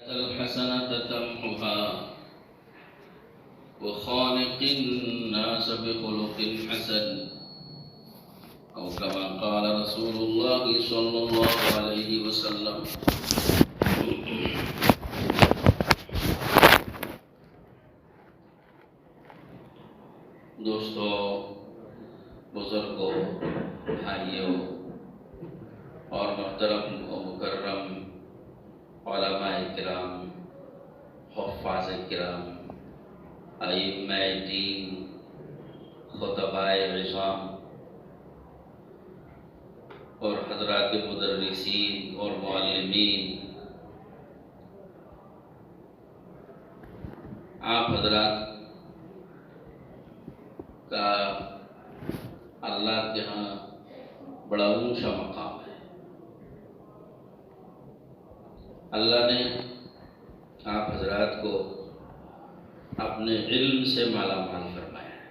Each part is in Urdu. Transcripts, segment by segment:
الحسنة تمحها وخالق الناس بخلق حسن أو كما قال رسول الله صلى الله عليه وسلم. دوستو، بزرگوں، بھائیوں اور محترم و مکرم علماء کرام، حفاظ کرام، ائمہ دین، خطباء عظام اور حضرات مدرسین اور معلمین، آپ حضرات کا اللہ کے ہاں بڑا اونچا مقام ہے. اللہ نے آپ حضرات کو اپنے علم سے مالا مال فرمایا ہے،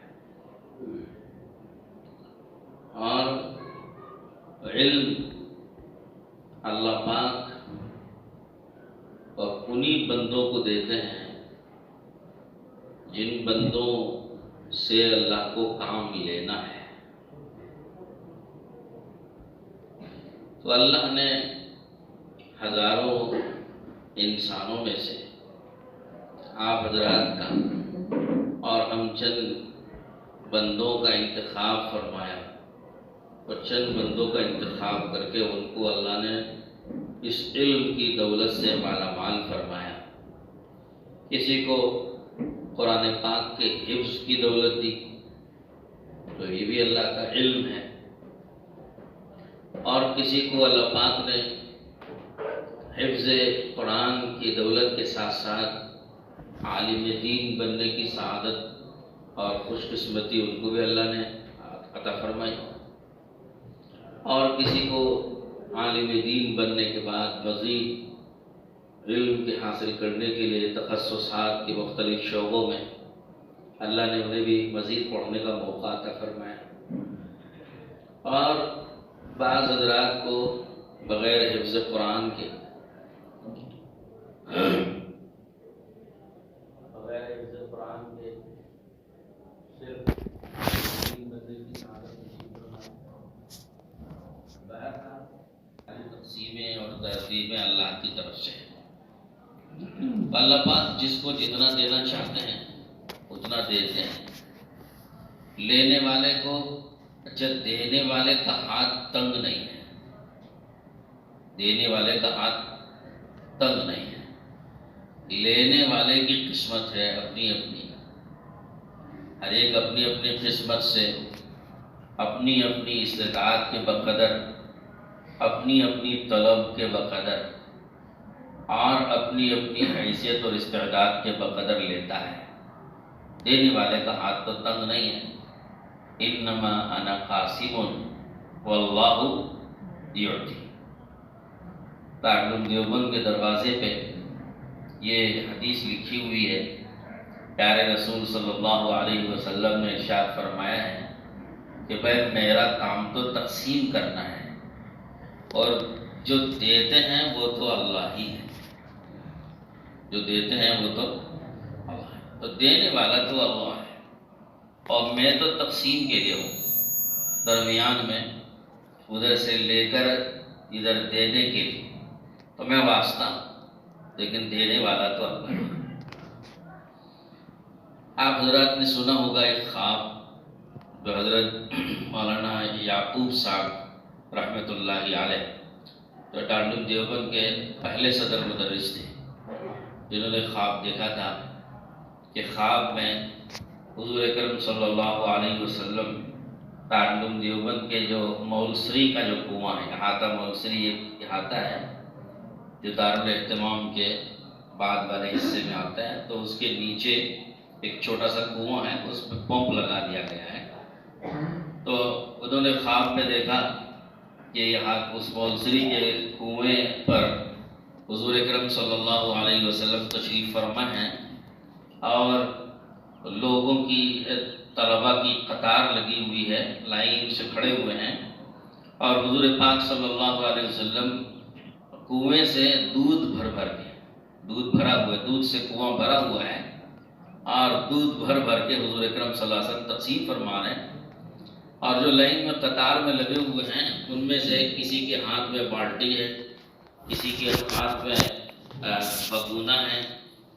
اور علم اللہ پاک اور انہی بندوں کو دیتے ہیں جن بندوں سے اللہ کو کام لینا ہے. تو اللہ نے ہزاروں انسانوں میں سے آپ حضرات کا اور ہم چند بندوں کا انتخاب فرمایا، اور چند بندوں کا انتخاب کر کے ان کو اللہ نے اس علم کی دولت سے مالا مال فرمایا. کسی کو قرآن پاک کے حفظ کی دولت دی، تو یہ بھی اللہ کا علم ہے. اور کسی کو اللہ پاک نے حفظ قرآن کی دولت کے ساتھ ساتھ عالم دین بننے کی سعادت اور خوش قسمتی ان کو بھی اللہ نے عطا فرمائی. اور کسی کو عالم دین بننے کے بعد مزید علم کے حاصل کرنے کے لیے تخصصات کے مختلف شعبوں میں اللہ نے انہیں بھی مزید پڑھنے کا موقع عطا فرمایا. اور بعض حضرات کو بغیر حفظ قرآن کے صرف تقسیمیں اور ترتیبیں اللہ کی طرف سے. اللہ پاک جس کو جتنا دینا چاہتے ہیں اتنا دیتے ہیں. لینے والے کو دینے والے کا ہاتھ تنگ نہیں ہے، دینے والے کا ہاتھ تنگ نہیں ہے. لینے والے کی قسمت ہے اپنی اپنی، ہر ایک اپنی اپنی قسمت سے اپنی اپنی استطاعت کے بقدر، اپنی اپنی طلب کے بقدر اور اپنی اپنی حیثیت اور استعداد کے بقدر لیتا ہے. دینے والے کا ہاتھ تو تنگ نہیں ہے. انما انا قاسم واللہ یعطی. دارالعلوم دیوبند کے دروازے پہ یہ حدیث لکھی ہوئی ہے. پیارے رسول صلی اللہ علیہ وسلم نے ارشاد فرمایا ہے کہ بھائی میرا کام تو تقسیم کرنا ہے، اور جو دیتے ہیں وہ تو اللہ ہی ہے. جو دیتے ہیں وہ تو اللہ ہے. تو دینے والا تو اللہ ہے، اور میں تو تقسیم کے لیے ہوں، درمیان میں ادھر سے لے کر ادھر دینے کے لیے تو میں واسطہ ہوں، لیکن دینے والا تو اللہ ہے. آپ حضرات نے سنا ہوگا ایک خواب جو حضرت مولانا یعقوب صاحب رحمۃ اللہ علیہ، جو دارالعلوم دیوبند کے پہلے صدر مدرس تھے، جنہوں نے خواب دیکھا تھا کہ خواب میں حضور اکرم صلی اللہ علیہ وسلم دارالعلوم دیوبند کے جو مولسری کا جو کنواں ہے، احاطہ مولسری ایک احاطہ ہے جو دارالاہتمام کے بعد والے حصے میں آتا ہے، تو اس کے نیچے ایک چھوٹا سا کنواں ہے، اس پہ پمپ لگا دیا گیا ہے. تو انہوں نے خواب میں دیکھا کہ یہاں اس مولسری کے کنویں پر حضور اکرم صلی اللہ علیہ وسلم تشریف فرما ہیں، اور لوگوں کی طلباء کی قطار لگی ہوئی ہے، لائن سے کھڑے ہوئے ہیں، اور حضور پاک صلی اللہ علیہ وسلم کنویں سے دودھ بھر دودھ بھرا ہوا ہے، دودھ سے کنواں بھرا ہوا ہے اور دودھ بھر بھر کے حضور اکرم صلی اللہ علیہ وسلم تقسیم فرما رہے ہیں، اور جو لائن میں قطار میں لگے ہوئے ہیں ان میں سے کسی کے ہاتھ میں بالٹی ہے، کسی کے ہاتھ میں بگونا ہے،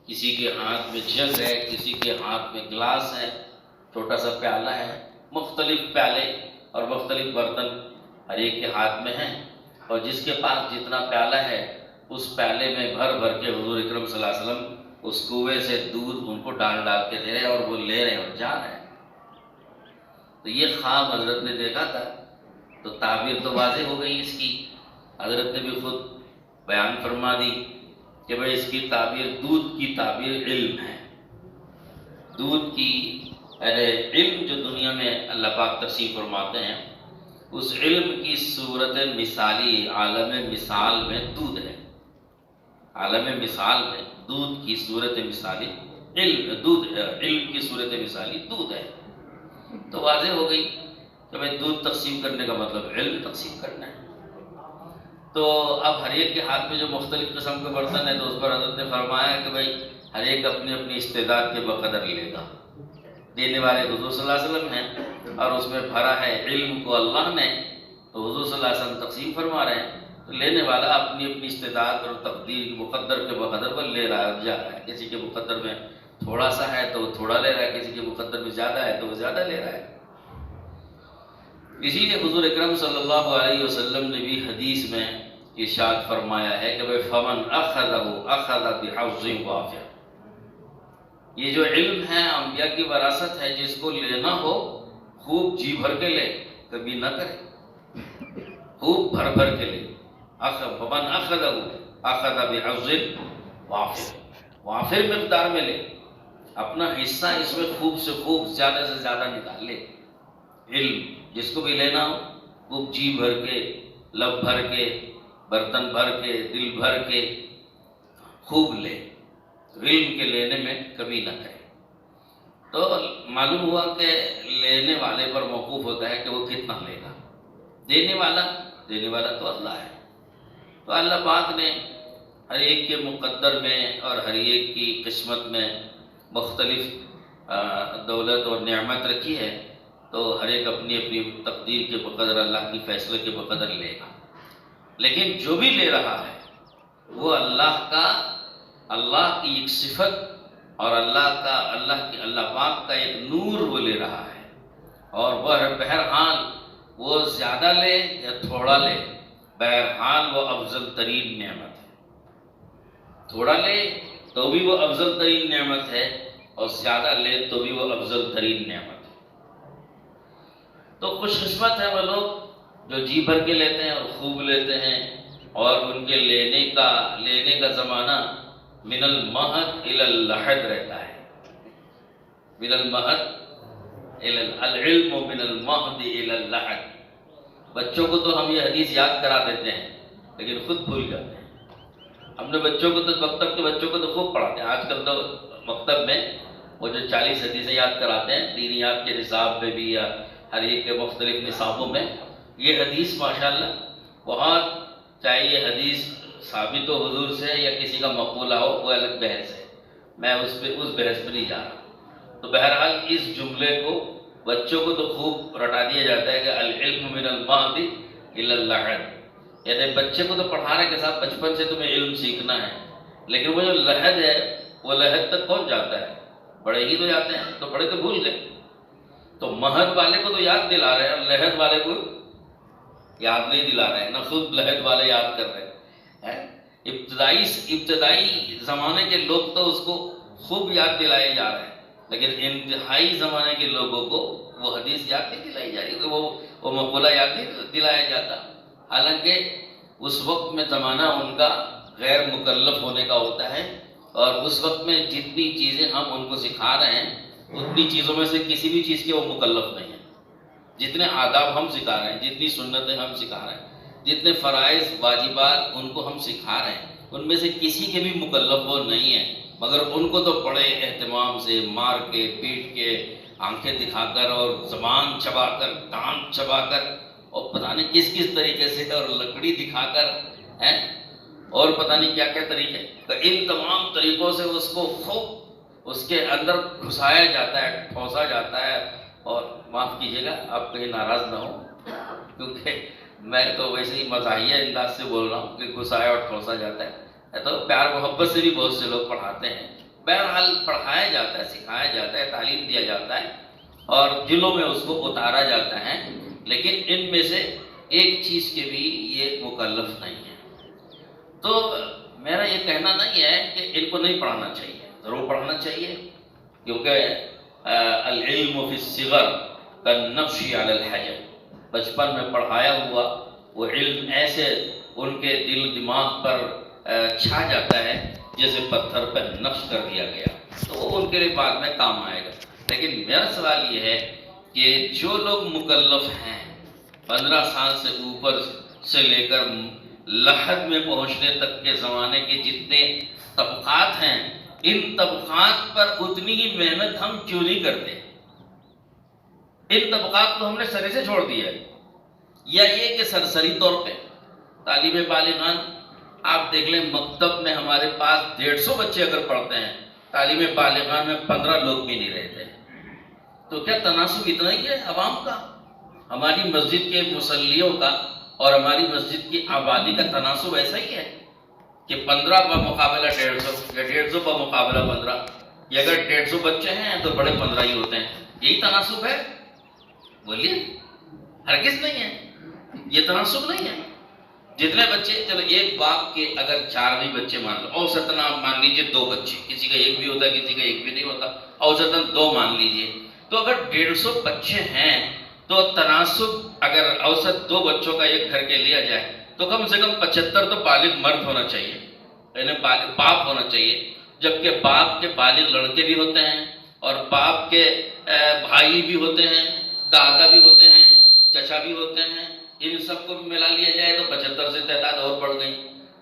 کسی کے ہاتھ میں جگ ہے، کسی کے ہاتھ میں گلاس ہے، چھوٹا سا پیالہ ہے، مختلف پیالے اور مختلف برتن ہر ایک کے ہاتھ میں ہیں، اور جس کے پاس جتنا پیالہ ہے اس پیالے میں بھر بھر کے حضور اکرم صلی اللہ علیہ وسلم اس کنویں سے دودھ ان کو ڈال ڈال کے دے رہے ہیں، اور وہ لے رہے ہیں اور جا رہے ہیں۔ تو یہ خواب حضرت نے دیکھا تھا، تو تعبیر تو واضح ہو گئی اس کی، حضرت نے بھی خود بیان فرما دی کہ بھئی اس کی تعبیر، دودھ کی تعبیر علم ہے۔ دودھ کی علم جو دنیا میں اللہ پاک تقسیم فرماتے ہیں، اس علم کی صورت مثالی عالم مثال میں دودھ ہے۔ عالم مثال میں دودھ کی صورت مثالی علم کی صورت مثالی دودھ ہے۔ تو واضح ہو گئی کہ بھئی دودھ تقسیم کرنے کا مطلب علم تقسیم کرنا ہے۔ تو اب ہر ایک کے ہاتھ میں جو مختلف قسم کے برتن ہیں، تو اس پر حضرت نے فرمایا کہ بھئی ہر ایک اپنی اپنی استعداد کے بقدر لے گا۔ دینے والے حضور صلی اللہ علیہ وسلم ہیں، اور اس میں بھرا ہے علم کو اللہ نے، تو حضور صلی اللہ علیہ وسلم تقسیم فرما رہے ہیں، تو لینے والا اپنی اپنی استعداد اور تقدیر کے مقدر کے بقدر پر لے رہا ہے اور جا رہا ہے۔ کسی کے مقدر میں تھوڑا سا ہے تو وہ تھوڑا لے رہا ہے، کسی کے مقدر میں زیادہ ہے تو وہ زیادہ لے رہا ہے۔ اسی لیے حضور اکرم صلی اللہ علیہ وسلم نے بھی حدیث میں ارشاد فرمایا ہے کہ فمن اخذہ اخذ بحظ وافر۔ یہ جو علم ہے انبیاء کی وراثت ہے، جس کو لینا ہو خوب جی بھر کے لے، کبھی نہ کرے، خوب بھر بھر کے لے۔ فمن اخذہ اخذ بحظ وافر، وافر مقدار میں لے، اپنا حصہ اس میں خوب سے خوب زیادہ سے زیادہ نکال لے۔ علم جس کو بھی لینا ہو خوب جی بھر کے، لب بھر کے، برتن بھر کے، دل بھر کے خوب لے، علم کے لینے میں کمی نہ کرے۔ تو معلوم ہوا کہ لینے والے پر موقوف ہوتا ہے کہ وہ کتنا لے گا۔ دینے والا تو اللہ ہے۔ تو اللہ پاک نے ہر ایک کے مقدر میں اور ہر ایک کی قسمت میں مختلف دولت اور نعمت رکھی ہے، تو ہر ایک اپنی اپنی تقدیر کے بقدر، اللہ کی فیصلے کے بقدر لے گا۔ لیکن جو بھی لے رہا ہے وہ اللہ کی ایک صفت اور اللہ پاک کا ایک نور وہ لے رہا ہے، اور وہ بہرحال وہ زیادہ لے یا تھوڑا لے، بہرحال وہ افضل ترین نعمت ہے۔ تھوڑا لے تو بھی وہ افضل ترین نعمت ہے، اور زیادہ لے تو بھی وہ افضل ترین نعمت ہے۔ تو خوش قسمت ہے وہ لوگ جو جی بھر کے لیتے ہیں اور خوب لیتے ہیں، اور ان کے لینے کا زمانہ من المہد الی اللحد رہتا ہے۔ من المہد العلم من المہد الی اللحد۔ بچوں کو تو ہم یہ حدیث یاد کرا دیتے ہیں لیکن خود بھول جاتے ہیں۔ ہم نے بچوں کو تو مکتب کے بچوں کو تو خوب پڑھاتے ہیں، آج کل تو مکتب میں وہ جو 40 حدیثیں یاد کراتے ہیں دینیات کے نصاب میں بھی یا ہر ایک کے مختلف نصابوں میں، یہ حدیث ماشاءاللہ بہت، چاہے یہ حدیث ثابت ہو حضور سے یا کسی کا مقولہ ہو، وہ الگ بحث ہے، میں اس بحث پہ نہیں جا رہا۔ تو بہرحال اس جملے کو بچوں کو تو خوب رٹا دیا جاتا ہے کہ العلم من المہد الی اللحد، یعنی بچے کو تو پڑھانے کے ساتھ بچپن سے تمہیں علم سیکھنا ہے، لیکن وہ جو لحد ہے وہ لحد تک کون جاتا ہے؟ بڑے ہی تو جاتے ہیں، تو بڑے تو بھول گئے۔ تو مہد والے کو تو یاد دلا رہے ہیں، اور لحد والے کو یاد نہیں دلا رہے ہیں، نہ خود لحد والے یاد کر رہے ہیں۔ ابتدائی زمانے کے لوگ تو اس کو خوب یاد دلائے جا رہے ہیں، لیکن انتہائی زمانے کے لوگوں کو وہ حدیث یاد نہیں دلائی جا رہی، وہ مقولہ یاد نہیں دلایا جاتا، حالانکہ اس وقت میں زمانہ ان کا غیر مکلف ہونے کا ہوتا ہے، اور اس وقت میں جتنی چیزیں ہم ان کو سکھا رہے ہیں اتنی چیزوں میں سے کسی بھی چیز کے وہ مکلف نہیں ہیں۔ جتنے آداب ہم سکھا رہے ہیں، جتنی سنتیں ہم سکھا رہے ہیں، جتنے فرائض واجبات ان کو ہم سکھا رہے ہیں، ان میں سے کسی کے بھی مکلف وہ نہیں ہیں، مگر ان کو تو بڑے اہتمام سے مار کے، پیٹ کے، آنکھیں دکھا کر اور زبان چبا کر، دانت چبا کر، اور پتہ نہیں کس طریقے سے اور لکڑی دکھا کر اور پتہ نہیں کیا کیا طریقے، تو ان تمام طریقوں سے اس کو خوب اس کے اندر گھسایا جاتا ہے، ٹھوسا جاتا ہے. اور معاف کیجیے گا، آپ کہیں ناراض نہ ہو، کیونکہ میں تو ویسے ہی مزاحیہ انداز سے بول رہا ہوں کہ گھسایا اور ٹھوسا جاتا ہے، تو پیار محبت سے بھی بہت سے لوگ پڑھاتے ہیں. بہرحال پڑھایا جاتا ہے، سکھایا جاتا ہے، تعلیم دیا جاتا ہے اور دلوں میں اس کو اتارا جاتا ہے. لیکن ان میں سے ایک چیز کے بھی یہ مکلف نہیں ہے. تو میرا یہ کہنا نہیں ہے کہ ان کو نہیں پڑھانا چاہیے، ضرور پڑھانا چاہیے، کیونکہ العلم فی الصغر کالنبش علی الحجر، بچپن میں پڑھایا ہوا وہ علم ایسے ان کے دل دماغ پر چھا جاتا ہے جیسے پتھر پر نقش کر دیا گیا، تو وہ ان کے لیے بعد میں کام آئے گا. لیکن میرا سوال یہ ہے کہ جو لوگ مکلف ہیں 15 سال سے اوپر سے لے کر لحد میں پہنچنے تک کے زمانے کے جتنے طبقات ہیں، ان طبقات پر اتنی ہی محنت ہم کیوں نہیں کرتے؟ ان طبقات کو ہم نے سرے سے چھوڑ دیا ہے. یا یہ کہ سرسری طور پہ طالب بالغان آپ دیکھ لیں، مکتب میں ہمارے پاس 150 بچے اگر پڑھتے ہیں، طالب بالغان میں 15 لوگ بھی نہیں رہتے. تو کیا تناسب اتنا ہی ہے عوام کا؟ ہماری مسجد کے مصلیوں کا اور ہماری مسجد کی آبادی کا تناسب ایسا ہی ہے کہ 15 بمقابلہ 150 یا 150 بمقابلہ 15، یا اگر 150 بچے ہیں تو بڑے 15 ہی ہوتے ہیں. یہی تناسب ہے؟ بولیے. ہرگز نہیں ہے، یہ تناسب نہیں ہے. جتنے بچے، چلو ایک باپ کے اگر 4 بھی بچے مان لو، اوسطاً آپ مان لیجئے 2 بچے، کسی کا 1 بھی ہوتا ہے، کسی کا 1 بھی نہیں ہوتا، اوسطاً 2 مان لیجئے، تو اگر 150 بچے ہیں تو تناسب اگر اوسط 2 بچوں کا ایک گھر کے لیا جائے تو کم سے کم 75 تو بالغ مرد ہونا چاہیے، یعنی بالغ باپ ہونا چاہیے. جبکہ باپ کے بالغ لڑکے بھی ہوتے ہیں اور باپ کے بھائی بھی ہوتے ہیں، دادا بھی ہوتے ہیں، چچا بھی ہوتے ہیں. ان سب کو ملا لیا جائے تو 75 سے تعداد اور بڑھ گئی.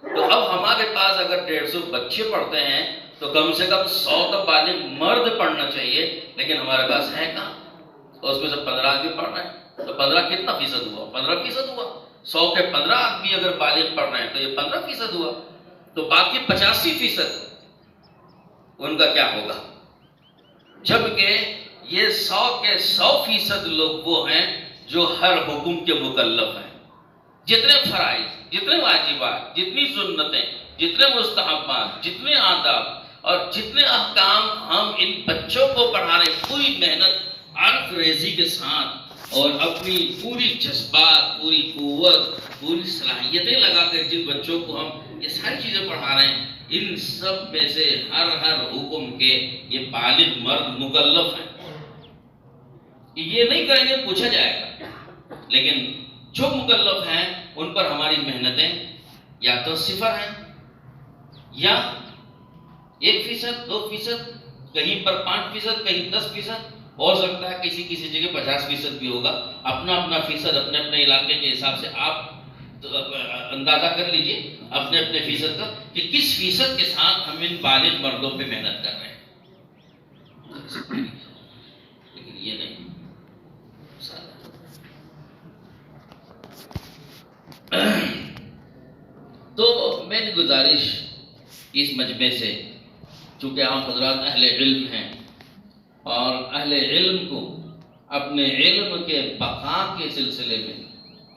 تو اب ہمارے پاس اگر 150 بچے پڑھتے ہیں تو کم سے کم 100 تو بالغ مرد پڑھنا چاہیے، لیکن ہمارے پاس ہے کہاں؟ اس میں سے 15 آدمی پڑھ رہے ہیں، تو 15 کتنا فیصد ہوا؟ 15% ہوا. 100 کے 15 آدمی اگر بالغ پڑھ رہے ہیں تو یہ 15% ہوا. تو باقی 85% ان کا کیا ہوگا؟ جبکہ یہ 100 کے 100% لوگ وہ ہیں جو ہر حکم کے مکلف ہیں. جتنے فرائض، جتنے واجبات، جتنی سنتیں، جتنے مستحبات، جتنے آداب اور جتنے احکام ہم ان بچوں کو پڑھا رہے ہیں، پوری محنت عرق ریزی کے ساتھ اور اپنی پوری جذبات، پوری قوت، پوری صلاحیتیں لگا کر جن بچوں کو ہم یہ ساری چیزیں پڑھا رہے ہیں، ان سب میں سے ہر حکم کے یہ بالغ مرد مکلف ہیں. یہ نہیں کریں گے پوچھا جائے گا. لیکن جو مکلف ہیں ان پر ہماری محنتیں یا تو 0 ہیں، یا 1%، 2%، کہیں پر 5%، کہیں 10%، ہو سکتا ہے کسی کسی جگہ 50% بھی ہوگا. اپنا اپنا فیصد اپنے اپنے علاقے کے حساب سے آپ اندازہ کر لیجئے اپنے اپنے فیصد کا کہ کس فیصد کے ساتھ ہم ان بالغ مردوں پہ محنت کر رہے ہیں. لیکن یہ نہیں. تو میری گزارش اس مجمع سے، چونکہ آپ حضرات اہل علم ہیں اور اہل علم کو اپنے علم کے بقا کے سلسلے میں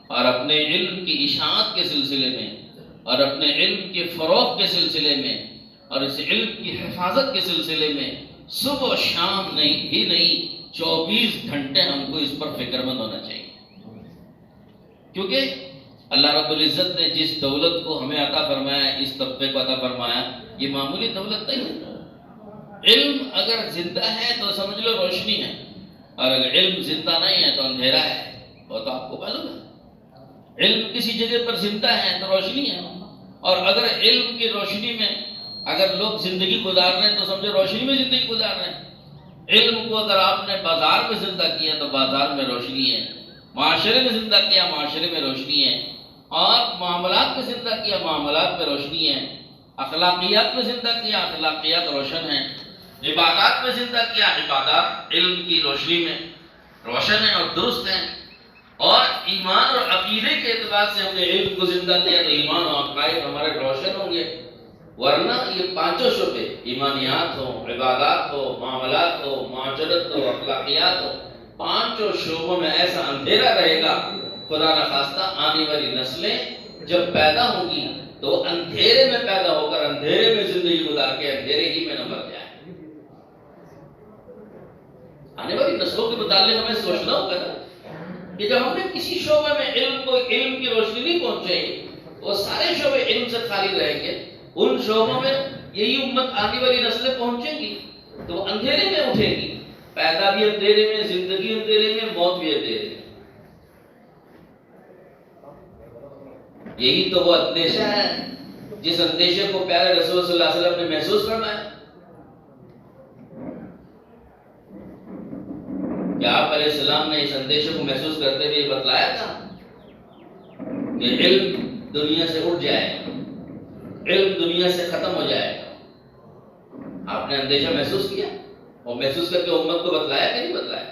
اور اپنے علم کی اشاعت کے سلسلے میں اور اپنے علم کے فروغ کے سلسلے میں اور اس علم کی حفاظت کے سلسلے میں صبح و شام نہیں 24 گھنٹے ہم کو اس پر فکر مند ہونا چاہیے. کیونکہ اللہ رب العزت نے جس دولت کو ہمیں عطا فرمایا، اس طبقے کو عطا فرمایا، یہ معمولی دولت نہیں ہے. علم اگر زندہ ہے تو سمجھ لو روشنی ہے، اور اگر علم زندہ نہیں ہے تو اندھیرا ہے. وہ تو آپ کو معلوم ہے. علم کسی جگہ پر زندہ ہے تو روشنی ہے، اور اگر علم کی روشنی میں اگر لوگ زندگی گزار رہے ہیں تو سمجھو روشنی میں زندگی گزار رہے ہیں. علم کو اگر آپ نے بازار میں زندہ کیا تو بازار میں روشنی ہے، معاشرے میں زندہ کیا معاشرے میں روشنی ہے، اور معاملات میں زندہ کیا معاملات میں روشنی ہے، اخلاقیات میں زندہ کیا اخلاقیات روشن ہیں، عبادات میں زندہ کیا عبادات علم کی روشنی میں روشن ہیں اور درست ہیں. اور ایمان اور عقیدے کے اعتبار سے ہم نے علم کو زندہ کیا تو ایمان اور عقائد ہمارے روشن ہوں گے. ورنہ یہ پانچوں شعبے، ایمانیات ہو، عبادات ہو، معاملات ہو، معاشرت ہو، اخلاقیات ہو، پانچوں شعبوں میں ایسا اندھیرا رہے گا. خدا نخواستہ آنے والی نسلیں جب پیدا ہوں گی تو اندھیرے میں پیدا ہو کر اندھیرے میں زندگی گزار کے اندھیرے ہی میں نہ مر جائے. آنے والی نسلوں کے متعلق ہمیں سوچنا ہوگا نا کہ جب ہم نے کسی شعبے میں علم کی روشنی نہیں پہنچے گی وہ سارے شعبے علم سے خالی رہیں گے. ان شعبوں میں یہی امت آنے والی نسلیں پہنچیں گی تو وہ اندھیرے میں اٹھے گی. پیدا بھی اندھیرے میں، زندگی اندھیرے میں، موت بھی اندھیرے میں. یہی تو وہ اندیشہ ہے جس اندیشے کو پیارے رسول صلی اللہ علیہ وسلم نے محسوس کرنا ہے. کہ آپ علیہ السلام نے اس اندیشے کو محسوس کرتے ہوئے بتلایا تھا کہ علم دنیا سے اٹھ جائے گا، علم دنیا سے ختم ہو جائے گا. آپ نے اندیشہ محسوس کیا اور محسوس کر کے امت کو بتلایا کہ نہیں بتلایا؟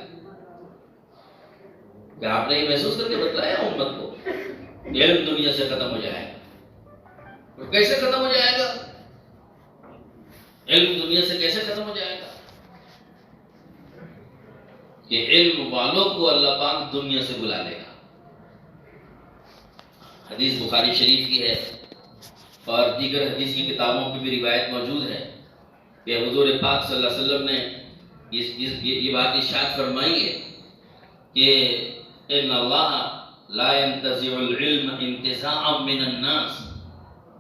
کہ آپ نے یہ محسوس کر کے بتلایا امت کو کہ علم دنیا سے ختم ہو جائے گا. تو کیسے ختم ہو جائے گا؟ علم دنیا سے کیسے ختم ہو جائے گا؟ کہ علم والوں کو اللہ پاک دنیا سے بلا لے گا. حدیث بخاری شریف کی ہے اور دیگر حدیث کی کتابوں کی بھی روایت موجود ہے کہ حضور پاک صلی اللہ علیہ وسلم نے یہ بات ارشاد فرمائی ہے کہ ان اللہ لا ينتزع العلم انتزاعا من الناس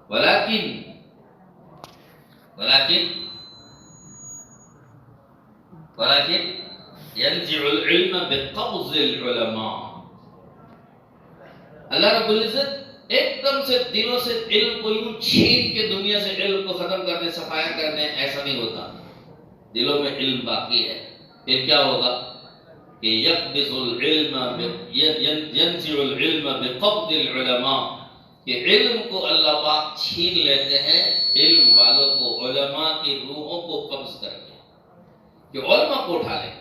ولكن ينزع العلم بقبض العلماء. اللہ رب العزت ایک دم سے دلوں سے علم کو یوں چھین کے دنیا سے علم کو ختم کرنے، صفایا کرنے، ایسا نہیں ہوتا. دلوں میں علم باقی ہے. پھر کیا ہوگا کہ یقبض العلم ينزع العلم بقبض العلماء، کہ علم کو اللہ پاک چھین لیتے ہیں علم والوں کو، علماء کی روحوں کو قبض کر کے. کہ علماء کو اٹھا لے،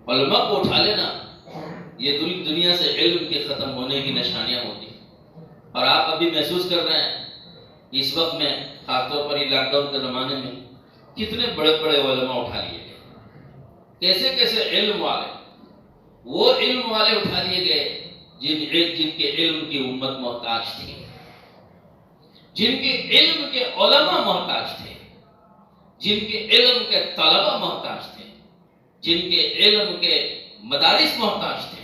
علماء کو اٹھا لینا یہ دنیا سے علم کے ختم ہونے کی نشانیاں ہوتی ہیں. اور آپ ابھی محسوس کر رہے ہیں اس وقت میں، خاص طور پر یہ لاک ڈاؤن کے زمانے میں کتنے بڑے بڑے علماء اٹھا لیے گئے. کیسے کیسے علم والے، وہ علم والے اٹھا لیے گئے جن کے علم کی امت محتاج تھی، جن کے علم کے علماء محتاج تھے، جن کے علم کے طلبہ محتاج تھے، جن کے علم کے مدارس محتاج تھے،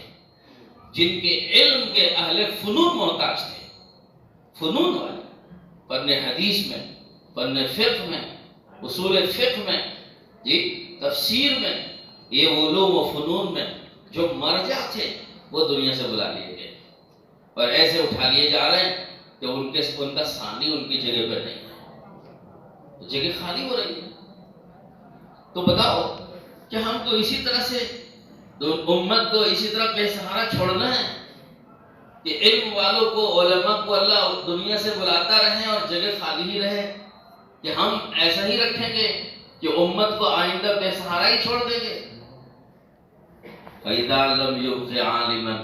جن کے علم کے اہل فنون محتاج تھے. فنون والے فن حدیث میں، فن فقہ میں، اصول فقہ میں، تفسیر میں، یہ علوم و فنون میں جو مرجع تھے وہ دنیا سے بلا لیے گئے اور ایسے اٹھا لیے جا رہے ہیں کہ ان کا ثانی ان کی جگہ پر نہیں ہے، جگہ خالی ہو رہی ہے. تو بتاؤ کہ ہم تو اسی طرح سے امت کو اسی طرح بے سہارا چھوڑنا ہے کہ علم والوں کو، علماء کو اللہ دنیا سے بلاتا رہے اور جگہ خالی ہی رہے؟ کہ ہم ایسا ہی رکھیں گے کہ امت کو آئندہ بے سہارا ہی چھوڑ دیں گے؟ فَإِذَا لَمْ يُبْقِ عَالِمًا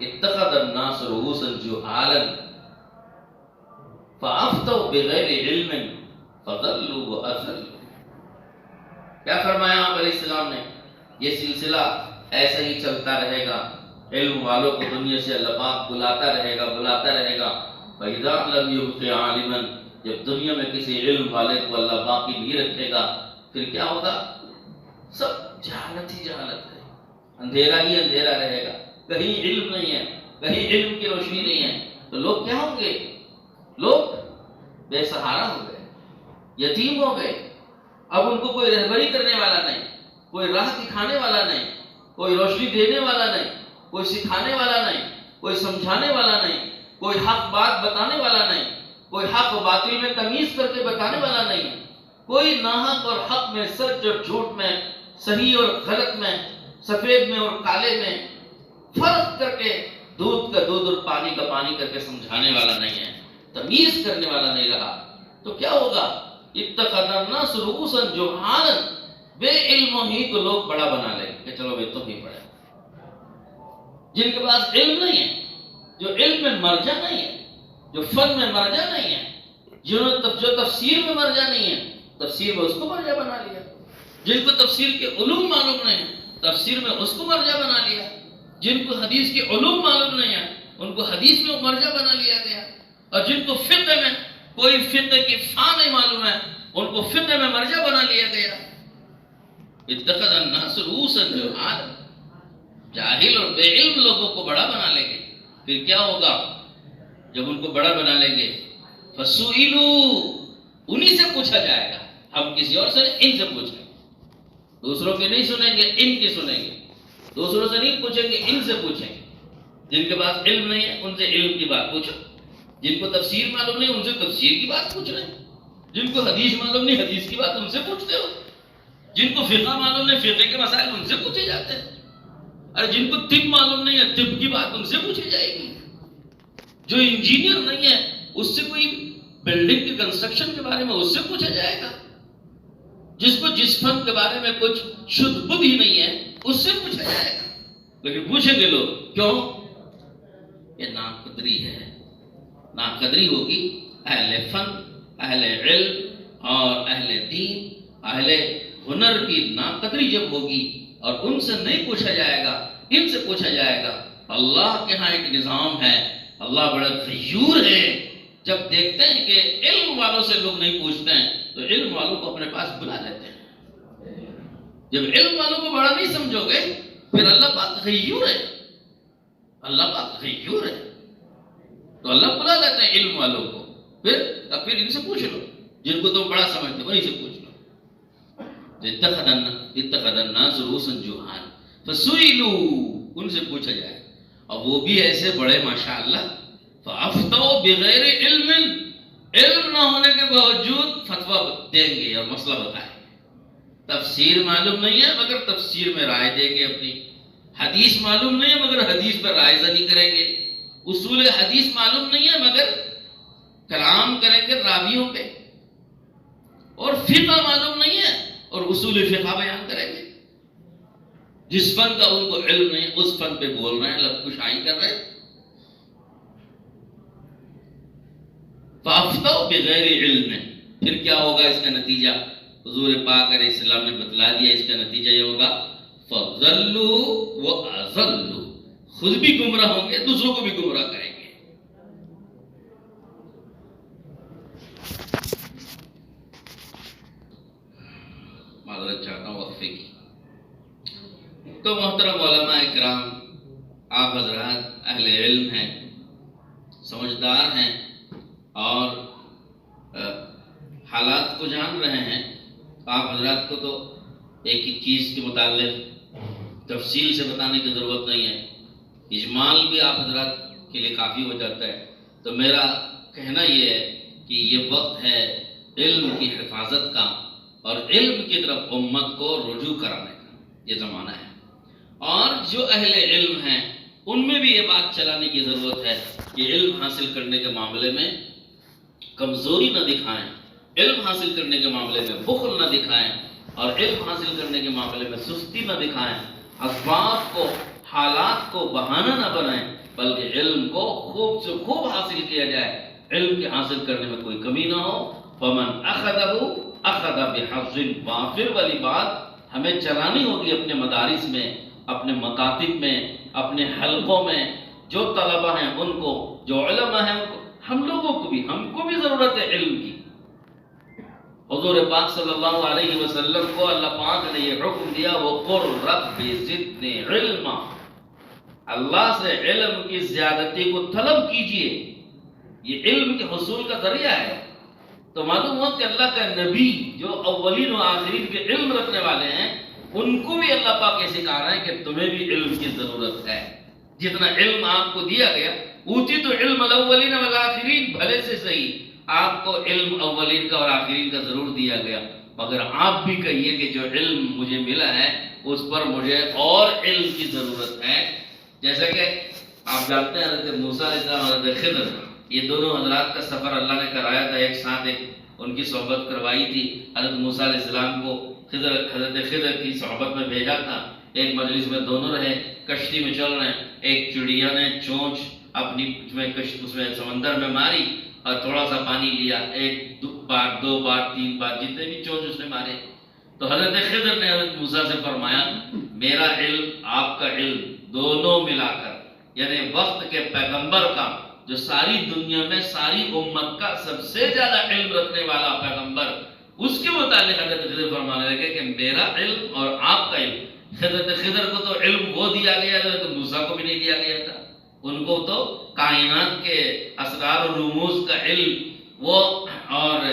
اتَّخَذَ النَّاسُ رُؤُوسًا جُهَالًا فَأَفْتَوْا بِغَيْرِ عِلْمٍ فَضَلُّوا وَأَضَلُّوا. کیا فرمایا آپ علیہ السلام نے؟ یہ سلسلہ ایسا ہی چلتا رہے گا، علم والوں کو دنیا سے اللہ پاک بلاتا رہے گا، بلاتا رہے گا. فَإِذَا لَمْ يُبْقِ عَالِمًا، جب دنیا میں کسی علم والے کو اللہ باقی نہیں رکھے گا پھر کیا ہوگا؟ سب جہالت ہی جہالت ہے، اندھیرا ہی اندھیرا رہے گا. کہیں علم نہیں ہے، کہیں علم کی روشنی نہیں ہے تو لوگ کیا ہوں گے؟ لوگ بے سہارا ہو گئے، یتیم ہو گئے. اب ان کو کوئی رہبری کرنے والا نہیں، کوئی راہ دکھانے والا نہیں، کوئی روشنی دینے والا نہیں، کوئی سکھانے والا نہیں، کوئی سمجھانے والا نہیں، کوئی حق بات بتانے والا نہیں، کوئی حق و باطل میں تمیز کر کے بتانے والا نہیں، کوئی ناحق اور حق میں، سچ اور جھوٹ میں، صحیح اور غلط میں، سفید میں اور کالے میں فرق کر کے دودھ کا دودھ اور پانی کا پانی کر کے سمجھانے والا نہیں ہے، تمیز کرنے والا نہیں رہا. تو کیا ہوگا؟ اتخذ الناس رؤوسا جهالا، بے علموں ہی کو لوگ بڑا بنا لیں کہ چلو بھائی تم ہی پڑھے. جن کے پاس علم نہیں ہے، جو علم میں مرجع نہیں ہے، جو فن میں مرجع نہیں ہے، جو تفسیر میں مرجع نہیں ہے، تفسیر میں اس کو مرجع بنا لیا. جن کو تفسیر کے علوم معلوم نہیں ہے، تفسیر میں اس کو مرجع بنا لیا. جن کو حدیث کے علوم معلوم نہیں ہے، ان کو حدیث میں مرجع بنا لیا گیا. اور جن کو فقہ میں کوئی فقہ کی فاں نہیں معلوم ہے، ان کو فقہ میں مرجع بنا لیا گیا. اتخذ الناس رؤوسا جہالا، جاہل اور بے علم لوگوں کو بڑا بنا لیں گے. پھر کیا ہوگا جب ان کو بڑا بنا لیں گے؟ فسئلوا، انہی سے پوچھا جائے گا. ہم کسی اور سے نہیں، ان سے پوچھیں گے. دوسروں کے نہیں سنیں گے، ان کی سنیں گے. دوسروں سے نہیں پوچھیں گے، ان سے پوچھیں گے. جن کے پاس علم نہیں ہے ان سے علم کی بات پوچھو. جن کو تفسیر معلوم نہیں ان سے تفسیر کی بات پوچھ رہے ہیں. جن کو حدیث معلوم نہیں حدیث کی بات ان سے پوچھتے ہو. جن کو فقہ معلوم نہیں فقہ کے مسائل ان سے پوچھے جاتے ہیں. اور جن کو طب معلوم نہیں ہے طب کی بات ان سے پوچھی جائے گی. جو انجینئر نہیں ہے اس سے کوئی بلڈنگ کے کنسٹرکشن کے بارے میں اس سے پوچھا جائے گا. جس کو جس فن کے بارے میں کچھ شدھ بدھ ہی نہیں ہے اس سے پوچھا جائے گا. لیکن پوچھیں گے لوگ کیوں؟ یہ ناقدری ہے. ناقدری ہوگی اہل فن، اہل علم اور اہل دین، اہل ہنر کی ناقدری جب ہوگی اور ان سے نہیں پوچھا جائے گا، ان سے پوچھا جائے گا. اللہ کے ہاں ایک نظام ہے، اللہ بڑا غیور ہے. جب دیکھتے ہیں کہ علم والوں سے لوگ نہیں پوچھتے ہیں تو علم والوں کو اپنے پاس بلا لیتے ہیں. جب علم والوں کو بڑا نہیں سمجھو گے پھر اللہ پاک غیور ہے. اللہ پاک غیور ہے تو اللہ بلا لیتے ہیں علم والوں کو. پھر ان سے پوچھ لو. جن کو تم بڑا سمجھتے ہو انہیں سے پوچھ لو. اتخذ الناس رؤوسا جہالا فسئلوا، ان سے پوچھا جائے. اور وہ بھی ایسے بڑے ماشاءاللہ فافتوا بغیر علم، علم نہ ہونے کے باوجود فتویٰ دیں گے اور مسئلہ بتائیں گے. تفسیر معلوم نہیں ہے مگر تفسیر میں رائے دیں گے اپنی. حدیث معلوم نہیں ہے مگر حدیث پر رائے زنی کریں گے. اصول حدیث معلوم نہیں ہے مگر کلام کریں گے راویوں پہ. اور فقہ معلوم نہیں ہے اور اصول فقہ بیان کریں گے. جس فن کا ان کو علم نہیں اس فن پہ بول رہے ہیں، لب کشائی کر رہے ہیں. فافتوا بغیر علم، پھر کیا ہوگا اس کا نتیجہ؟ حضور پاک علیہ السلام نے بتلا دیا. اس کا نتیجہ یہ ہوگا فضلوا واضلوا، خود بھی گمراہ ہوں گے دوسروں کو بھی گمراہ کریں گے. معذرت چاہتا ہوں وقفے کی. تو محترم علماء اکرام، آپ حضرات اہل علم ہیں، سمجھدار ہیں اور حالات کو جان رہے ہیں. آپ حضرات کو تو ایک ہی چیز کے متعلق تفصیل سے بتانے کی ضرورت نہیں ہے، اجمال بھی آپ حضرات کے لیے کافی ہو جاتا ہے. تو میرا کہنا یہ ہے کہ یہ وقت ہے علم کی حفاظت کا اور علم کی طرف امت کو رجوع کرانے کا. یہ زمانہ ہے اور جو اہل علم ہیں ان میں بھی یہ بات چلانے کی ضرورت ہے کہ علم حاصل کرنے کے معاملے میں کمزوری نہ دکھائیں، علم حاصل کرنے کے معاملے میں بخل نہ دکھائیں اور علم حاصل کرنے کے معاملے میں سستی نہ دکھائیں. اسباب کو، حالات کو بہانہ نہ بنائیں، بلکہ علم کو خوب سے خوب حاصل کیا جائے. علم کے حاصل کرنے میں کوئی کمی نہ ہو. فمن اخذہ اخذ بحظ وافر والی بات ہمیں چلانی ہوگی اپنے مدارس میں، اپنے مکاتب میں، اپنے حلقوں میں. جو طلبہ ہیں ان کو، جو علماء ہیں ان کو، ہم لوگوں کو بھی، ہم کو بھی ضرورت ہے علم کی. حضور پاک صلی اللہ علیہ وسلم کو اللہ پاک نے یہ حکم دیا وَقُلْ رَبِّ زِدْنِي عِلْمًا، اللہ سے علم کی زیادتی کو طلب کیجئے. یہ علم کے حصول کا ذریعہ ہے. تو معلوم ہو کہ اللہ کا نبی جو اولین و آخرین کے علم رکھنے والے ہیں ان کو بھی اللہ پاک یہ سکھا رہے ہیں کہ تمہیں بھی علم کی ضرورت ہے. جتنا علم آپ کو دیا گیا، اوتی تو علم الاولین والآخرین، بھلے سے صحیح آپ کو علم اولین کا اور آخرین کا ضرور دیا گیا، مگر آپ بھی کہیے کہ جو علم مجھے ملا ہے اس پر مجھے اور علم کی ضرورت ہے. جیسا کہ آپ جانتے ہیں حضرت موسیٰ علیہ السلام اور حضرت خضر، یہ دونوں حضرات کا سفر اللہ نے کرایا تھا، ایک ساتھ ایک ان کی صحبت کروائی تھی. حضرت موسیٰ علیہ السلام کو حضرت خضر کی صحبت میں بھیجا تھا. ایک مجلس میں دونوں رہے، کشتی میں چل رہے ہیں. ایک چڑیا نے چونچ اپنی اس میں سمندر میں ماری اور تھوڑا سا پانی لیا، ایک بار، دو بار، تین بار، جتنے بھی چونچ اس نے مارے. تو حضرت خضر نے حضرت موسیٰ سے فرمایا میرا علم آپ کا علم دونوں ملا کر، یعنی وقت کے پیغمبر کا جو ساری دنیا میں ساری امت کا سب سے زیادہ علم رکھنے والا پیغمبر، اس کے متعلق حضرت خضر فرمانے لگے کہ میرا علم اور آپ کا علم. حضرت خضر کو تو علم وہ دیا گیا حضرت موسیٰ کو بھی نہیں دیا گیا تھا. ان کو تو کائنات کے اسرار و رموز کا علم وہ، اور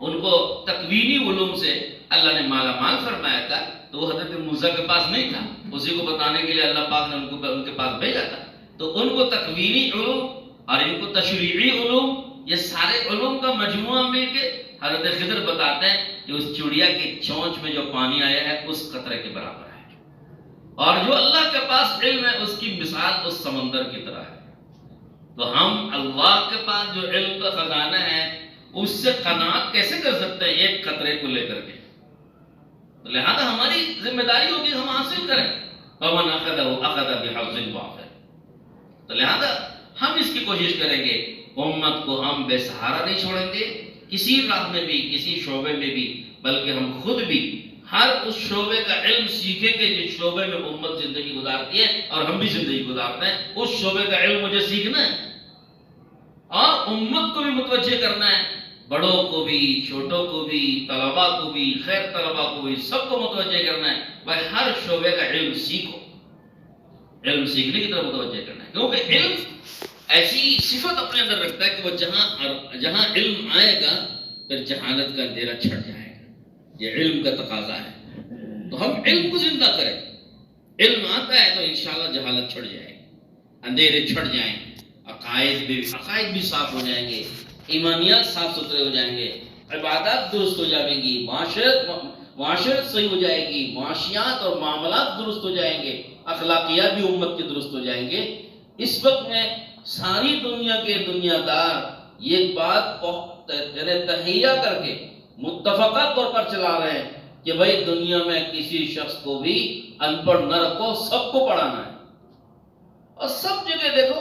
ان کو تکوینی علوم سے اللہ نے مالا مال فرمایا تھا، تو وہ حضرت موسیٰ کے پاس نہیں تھا. اسی کو بتانے کے لیے اللہ پاک نے ان کے پاس بھیجا تھا. تو ان کو تکوینی علوم اور ان کو تشریعی علوم، یہ سارے علوم کا مجموعہ مل کے حضرت خضر بتاتے ہیں کہ اس چڑیا کی چونچ میں جو پانی آیا ہے اس قطرے کے برابر ہے، اور جو اللہ کے پاس علم ہے اس کی مثال اس سمندر کی طرح ہے. تو ہم اللہ کے پاس جو علم کا خزانہ ہے اس سے قناعت کیسے کر سکتے ہیں ایک قطرے کو لے کر کے؟ لہذا ہماری ذمہ داری ہوگی ہم حاصل کریں. وَمَنْ أَخَذَهُ أَخَذَ بِحَظٍ وَافِرٍ. تو لہذا ہم اس کی کوشش کریں گے، امت کو ہم بے سہارا نہیں چھوڑیں گے کسی راہ میں بھی، کسی شعبے میں بھی، بلکہ ہم خود بھی ہر اس شعبے کا علم سیکھیں گے جس شعبے میں امت زندگی گزارتی ہے اور ہم بھی زندگی گزارتے ہیں. اس شعبے کا علم مجھے سیکھنا ہے اور امت کو بھی متوجہ کرنا ہے، بڑوں کو بھی، چھوٹوں کو بھی، طلباء کو بھی، خیر طلباء کو بھی، سب کو متوجہ کرنا ہے بھائی ہر شعبے کا علم سیکھو. علم سیکھنے کی طرف متوجہ کرنا ہے، کیونکہ علم ایسی صفت اپنے اندر رکھتا ہے کہ وہ جہاں علم آئے گا پھر جہالت کا اندھیرا چھٹ جائے گا. یہ علم کا تقاضا ہے. تو ہم علم کو زندہ کریں. علم آتا ہے تو انشاءاللہ جہالت چھٹ جائے گی، اندھیرے چھٹ جائیں گے، عقائد بھی صاف ہو جائیں گے، ایمانیات صاف ستھرے ہو جائیں گے، عبادات درست ہو جائیں گی، معاشرت صحیح ہو جائے گی، معاشیات اور معاملات درست ہو جائیں گے، اخلاقیات بھی امت کے درست ہو جائیں گے. اس وقت میں ساری دنیا کے دنیا دار یہ بات تہیہ کر کے متفقہ طور پر چلا رہے ہیں کہ بھائی دنیا میں کسی شخص کو بھی ان پڑھ نہ رکھو، سب کو پڑھانا ہے. اور سب جگہ دیکھو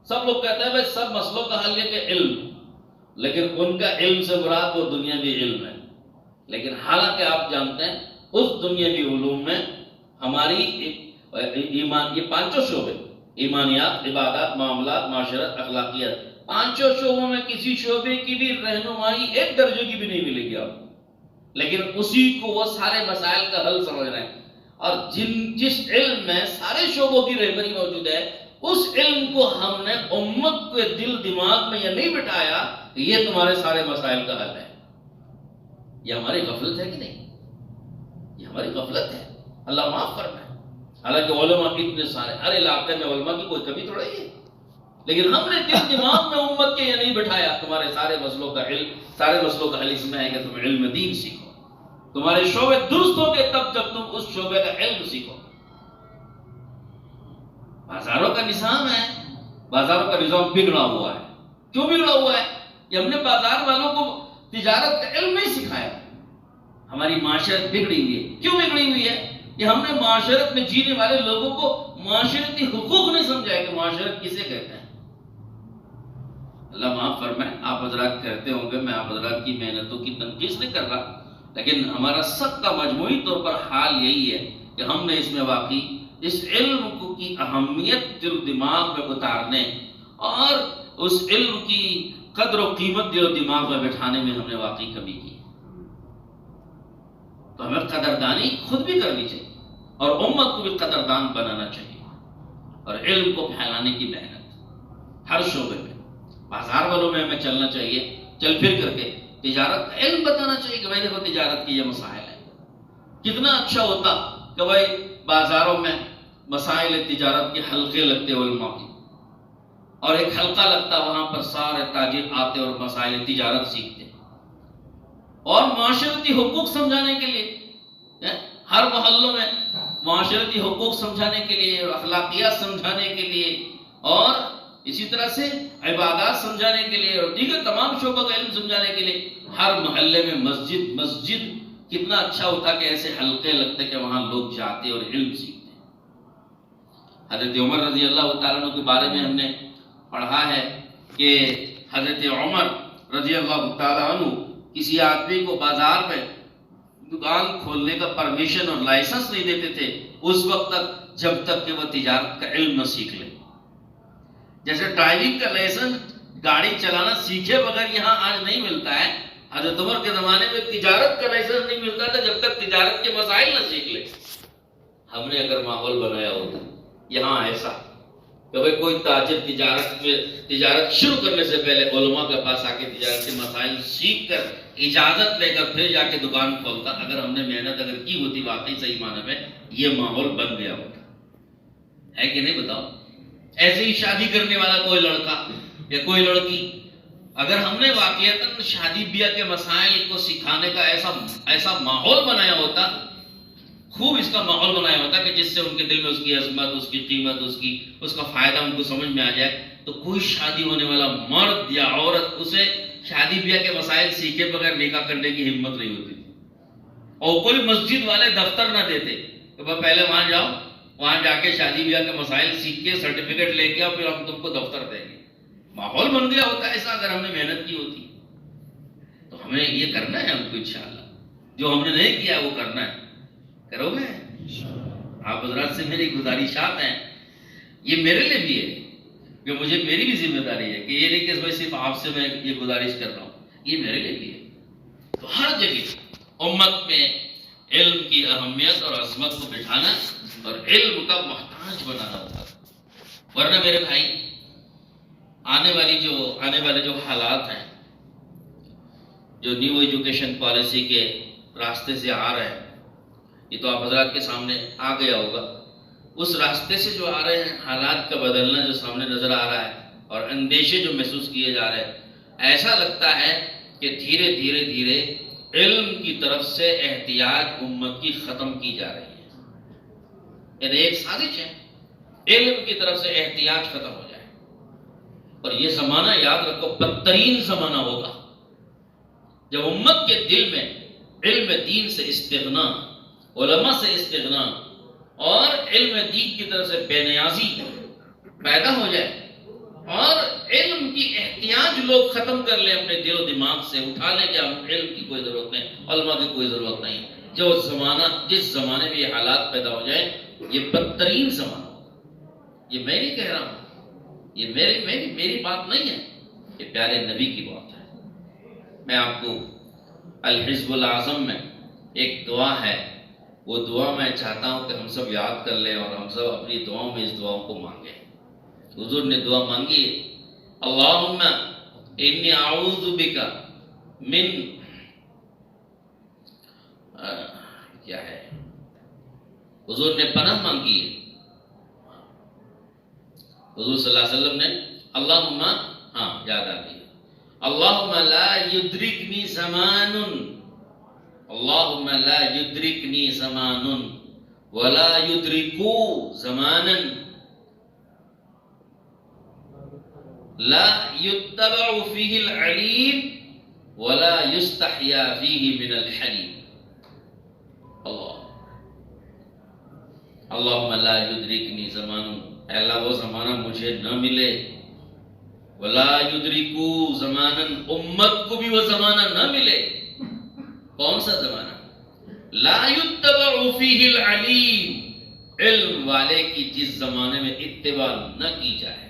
سب لوگ کہتے ہیں بھائی سب مسئلوں کا حل ہے کہ علم، لیکن ان کا علم سے مراد وہ دنیاوی علم ہے. لیکن حالانکہ آپ جانتے ہیں اس دنیاوی علوم میں ہماری ایمان، یہ پانچوں شعبے، ایمانیات، عبادات، معاملات، معاشرت، اخلاقیات، پانچوں شعبوں میں کسی شعبے کی بھی رہنمائی ایک درجے کی بھی نہیں ملے گی آپ، لیکن اسی کو وہ سارے مسائل کا حل سمجھ رہے ہیں. اور جس علم میں سارے شعبوں کی رہبری موجود ہے اس علم کو ہم نے امت کے دل دماغ میں یہ نہیں بٹھایا کہ یہ تمہارے سارے مسائل کا حل ہے. یہ ہماری غفلت ہے کہ نہیں؟ یہ ہماری غفلت ہے. اللہ معاف فرمائے. حالانکہ علماء اتنے سارے، ہر علاقے میں علماء کی کوئی کمی تھوڑا ہی ہے، لیکن ہم نے دل دماغ میں امت کے یہ نہیں بٹھایا تمہارے سارے مسئلوں کا علم، سارے مسئلوں کا حل اس میں ہے کہ تم علم دین سیکھو. تمہارے شعبے درست ہو گے تب جب تم اس شعبے کا علم سیکھو. بازاروں کا نظام ہے، بازاروں کا نظام بگڑا ہوا ہے. کیوں بگڑا ہوا ہے؟ کہ ہم نے بازار والوں کو تجارت کا علم نہیں سکھایا. ہماری معاشرت بگڑی ہوئی ہے. کیوں بگڑی ہوئی ہے؟ کہ ہم نے معاشرت میں جینے والے لوگوں کو معاشرتی حقوق نہیں سمجھایا کہ معاشرت کسے کہتے ہیں. اللہ معاف فرمائے. آپ حضرات کہتے ہوں گے، میں آپ حضرات کی محنتوں کی تنقید نہیں کر رہا، لیکن ہمارا سب کا مجموعی طور پر حال یہی ہے کہ ہم نے اس میں واقعی اس علم کی اہمیت دل دماغ میں اتارنے اور اس علم کی قدر و قیمت دل و دماغ میں بٹھانے میں ہم نے واقعی کمی کی. تو ہمیں قدردانی خود بھی کرنی چاہیے اور امت کو بھی قدردان بنانا چاہیے، اور علم کو پھیلانے کی محنت ہر شعبے میں. بازار والوں میں ہمیں چلنا چاہیے، چل پھر کر کے تجارت کا علم بتانا چاہیے کہ بھائی دیکھو تجارت کی یہ مسائل ہیں. کتنا اچھا ہوتا کہ بھائی بازاروں میں مسائل تجارت کے حلقے لگتے علماء کی، اور ایک حلقہ لگتا، وہاں پر سارے تاجر آتے اور مسائل تجارت سیکھتے. اور معاشرتی حقوق سمجھانے کے لیے ہر محلوں میں معاشرتی حقوق سمجھانے کے لیے، اخلاقیات سمجھانے کے لیے، اور اسی طرح سے عبادات سمجھانے کے لیے اور دیگر تمام شعبوں کا علم سمجھانے کے لیے ہر محلے میں مسجد کتنا اچھا ہوتا کہ ایسے حلقے لگتے کہ وہاں لوگ جاتے اور علم سیکھتے. حضرت عمر رضی اللہ تعالیٰ عنہ کے بارے میں ہم نے پڑھا ہے کہ حضرت عمر رضی اللہ تعالیٰ عنہ کسی آدمی کو بازار میں دکان کھولنے کا پرمیشن اور لائسنس نہیں دیتے تھے اس وقت تک جب تک کہ وہ تجارت کا علم نہ سیکھ لے. جیسے ڈرائیونگ کا لائسنس گاڑی چلانا سیکھے بغیر یہاں آج نہیں ملتا ہے، حضرت عمر کے زمانے میں تجارت کا لائسنس نہیں ملتا تھا جب تک تجارت کے مسائل نہ سیکھ لے. ہم نے اگر ماحول بنایا ہوتا یہاں ایسا کہ بھئی کوئی تاجر تجارت شروع کرنے سے پہلے علماء کے پاس آ کے تجارت کے مسائل سیکھ کر اجازت لے کر پھر جا کے دکان کھولتا، اگر ہم نے محنت اگر کی ہوتی واقعی صحیح معنی میں یہ ماحول بن گیا ہوتا. ہے کہ نہیں بتاؤ؟ ایسے ہی شادی کرنے والا کوئی لڑکا یا کوئی لڑکی، اگر ہم نے واقعتاً شادی بیاہ کے مسائل کو سکھانے کا ایسا ماحول بنایا ہوتا، خوب اس کا ماحول بنایا ہوتا کہ جس سے ان کے دل میں اس کی عظمت، اس کی قیمت، اس کا فائدہ ان کو سمجھ میں آ جائے، تو کوئی شادی ہونے والا مرد یا عورت اسے شادی بیاہ کے مسائل سیکھے بغیر نکاح کرنے کی ہمت نہیں ہوتی. اور کوئی مسجد والے دفتر نہ دیتے کہ پہلے وہاں جاؤ، وہاں جا کے شادی بیاہ کے مسائل سیکھ کے سرٹیفکیٹ لے کے آؤ پھر ہم تم کو دفتر دیں گے. ماحول بن گیا ہوتا ایسا اگر ہم نے محنت کی ہوتی. تو ہمیں یہ کرنا ہے ہم کو انشاءاللہ. جو ہم نے نہیں کیا وہ کرنا ہے. کرو گے؟ آپ حضرات سے میری گزارشات ہیں، یہ میرے لیے بھی ہے کہ مجھے میری بھی ذمہ داری ہے کہ یہ نہیں کہ صرف آپ سے میں یہ گزارش کر رہا ہوں، یہ میرے لیے بھی ہے. تو ہر جگہ امت میں علم کی اہمیت اور عظمت کو بٹھانا اور علم کا محتاج بنانا ہوتا ہے. ورنہ میرے بھائی آنے والے جو حالات ہیں، جو نیو ایجوکیشن پالیسی کے راستے سے آ رہے ہیں، یہ تو آپ حضرات کے سامنے آ گیا ہوگا. اس راستے سے جو آ رہے ہیں حالات کا بدلنا جو سامنے نظر آ رہا ہے اور اندیشے جو محسوس کیے جا رہے ہیں، ایسا لگتا ہے کہ دھیرے دھیرے علم کی طرف سے احتیاج امت کی ختم کی جا رہی ہے. یعنی ایک سازش ہے علم کی طرف سے احتیاج ختم ہو جائے. اور یہ زمانہ یاد رکھو بدترین زمانہ ہوگا جب امت کے دل میں علم دین سے استغنا، علماء سے استغنا اور علم دین کی طرف سے بے نیازی پیدا ہو جائے اور علم کی احتیاج لوگ ختم کر لیں اپنے دل و دماغ سے، اٹھا لیں کہ ہم علم کی کوئی ضرورت نہیں، علماء کی کوئی ضرورت نہیں. جس زمانے میں یہ حالات پیدا ہو جائیں یہ بدترین زمانہ ہوگا. یہ میں نہیں کہہ رہا ہوں، یہ میری بات نہیں ہے، یہ پیارے نبی کی بات ہے. میں آپ کو الحزب العظم میں ایک دعا ہے، وہ دعا میں چاہتا ہوں کہ ہم سب یاد کر لیں اور ہم سب اپنی دعاؤں میں اس دعاؤں کو مانگیں. حضور نے دعا مانگی، اللہم انی اعوذ بک من کیا ہے، حضور نے پناہ مانگی ہے. حضور صلی اللہ علیہ وسلم نے اللہم، یاد آ گئی، اللہم لا یدرکنی زمان، اللہم لا یدرکنی زمان ولا یدرکو زمانا لا یتبع فیہ العلیم ولا یستحیا فیہ من الحلیم. اللہم لا یدرکنی زمان، اے اللہ وہ زمانہ مجھے نہ ملے، ولا یدرکو زمانا، امت کو بھی وہ زمانہ نہ ملے. کون سا زمانہ؟ لا یتبع فیہ العلیم، علم والے کی جس زمانے میں اتباع نہ کی جائے،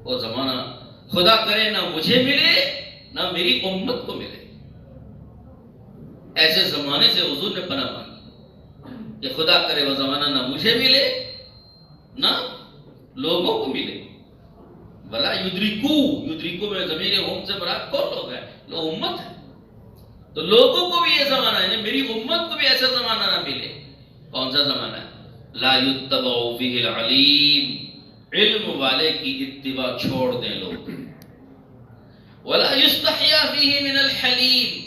وہ زمانہ خدا کرے نہ مجھے ملے نہ میری امت کو ملے. ایسے زمانے سے حضور نے پناہ مانگی کہ خدا کرے وہ زمانہ نہ مجھے ملے نہ لوگوں کو ملے. ولا یدرکو میں ضمیر ہم سے مراد کون لوگ ہیں؟ لوگ امت ہے. تو لوگوں کو بھی یہ زمانہ ہے، میری امت کو بھی ایسا زمانہ نہ ملے. کون سا زمانہ ہے؟ لا یتبع فیہ العلیم، علم والے کی اتباع چھوڑ دیں لوگ. ولا یستحیا فیہ من الحلیم،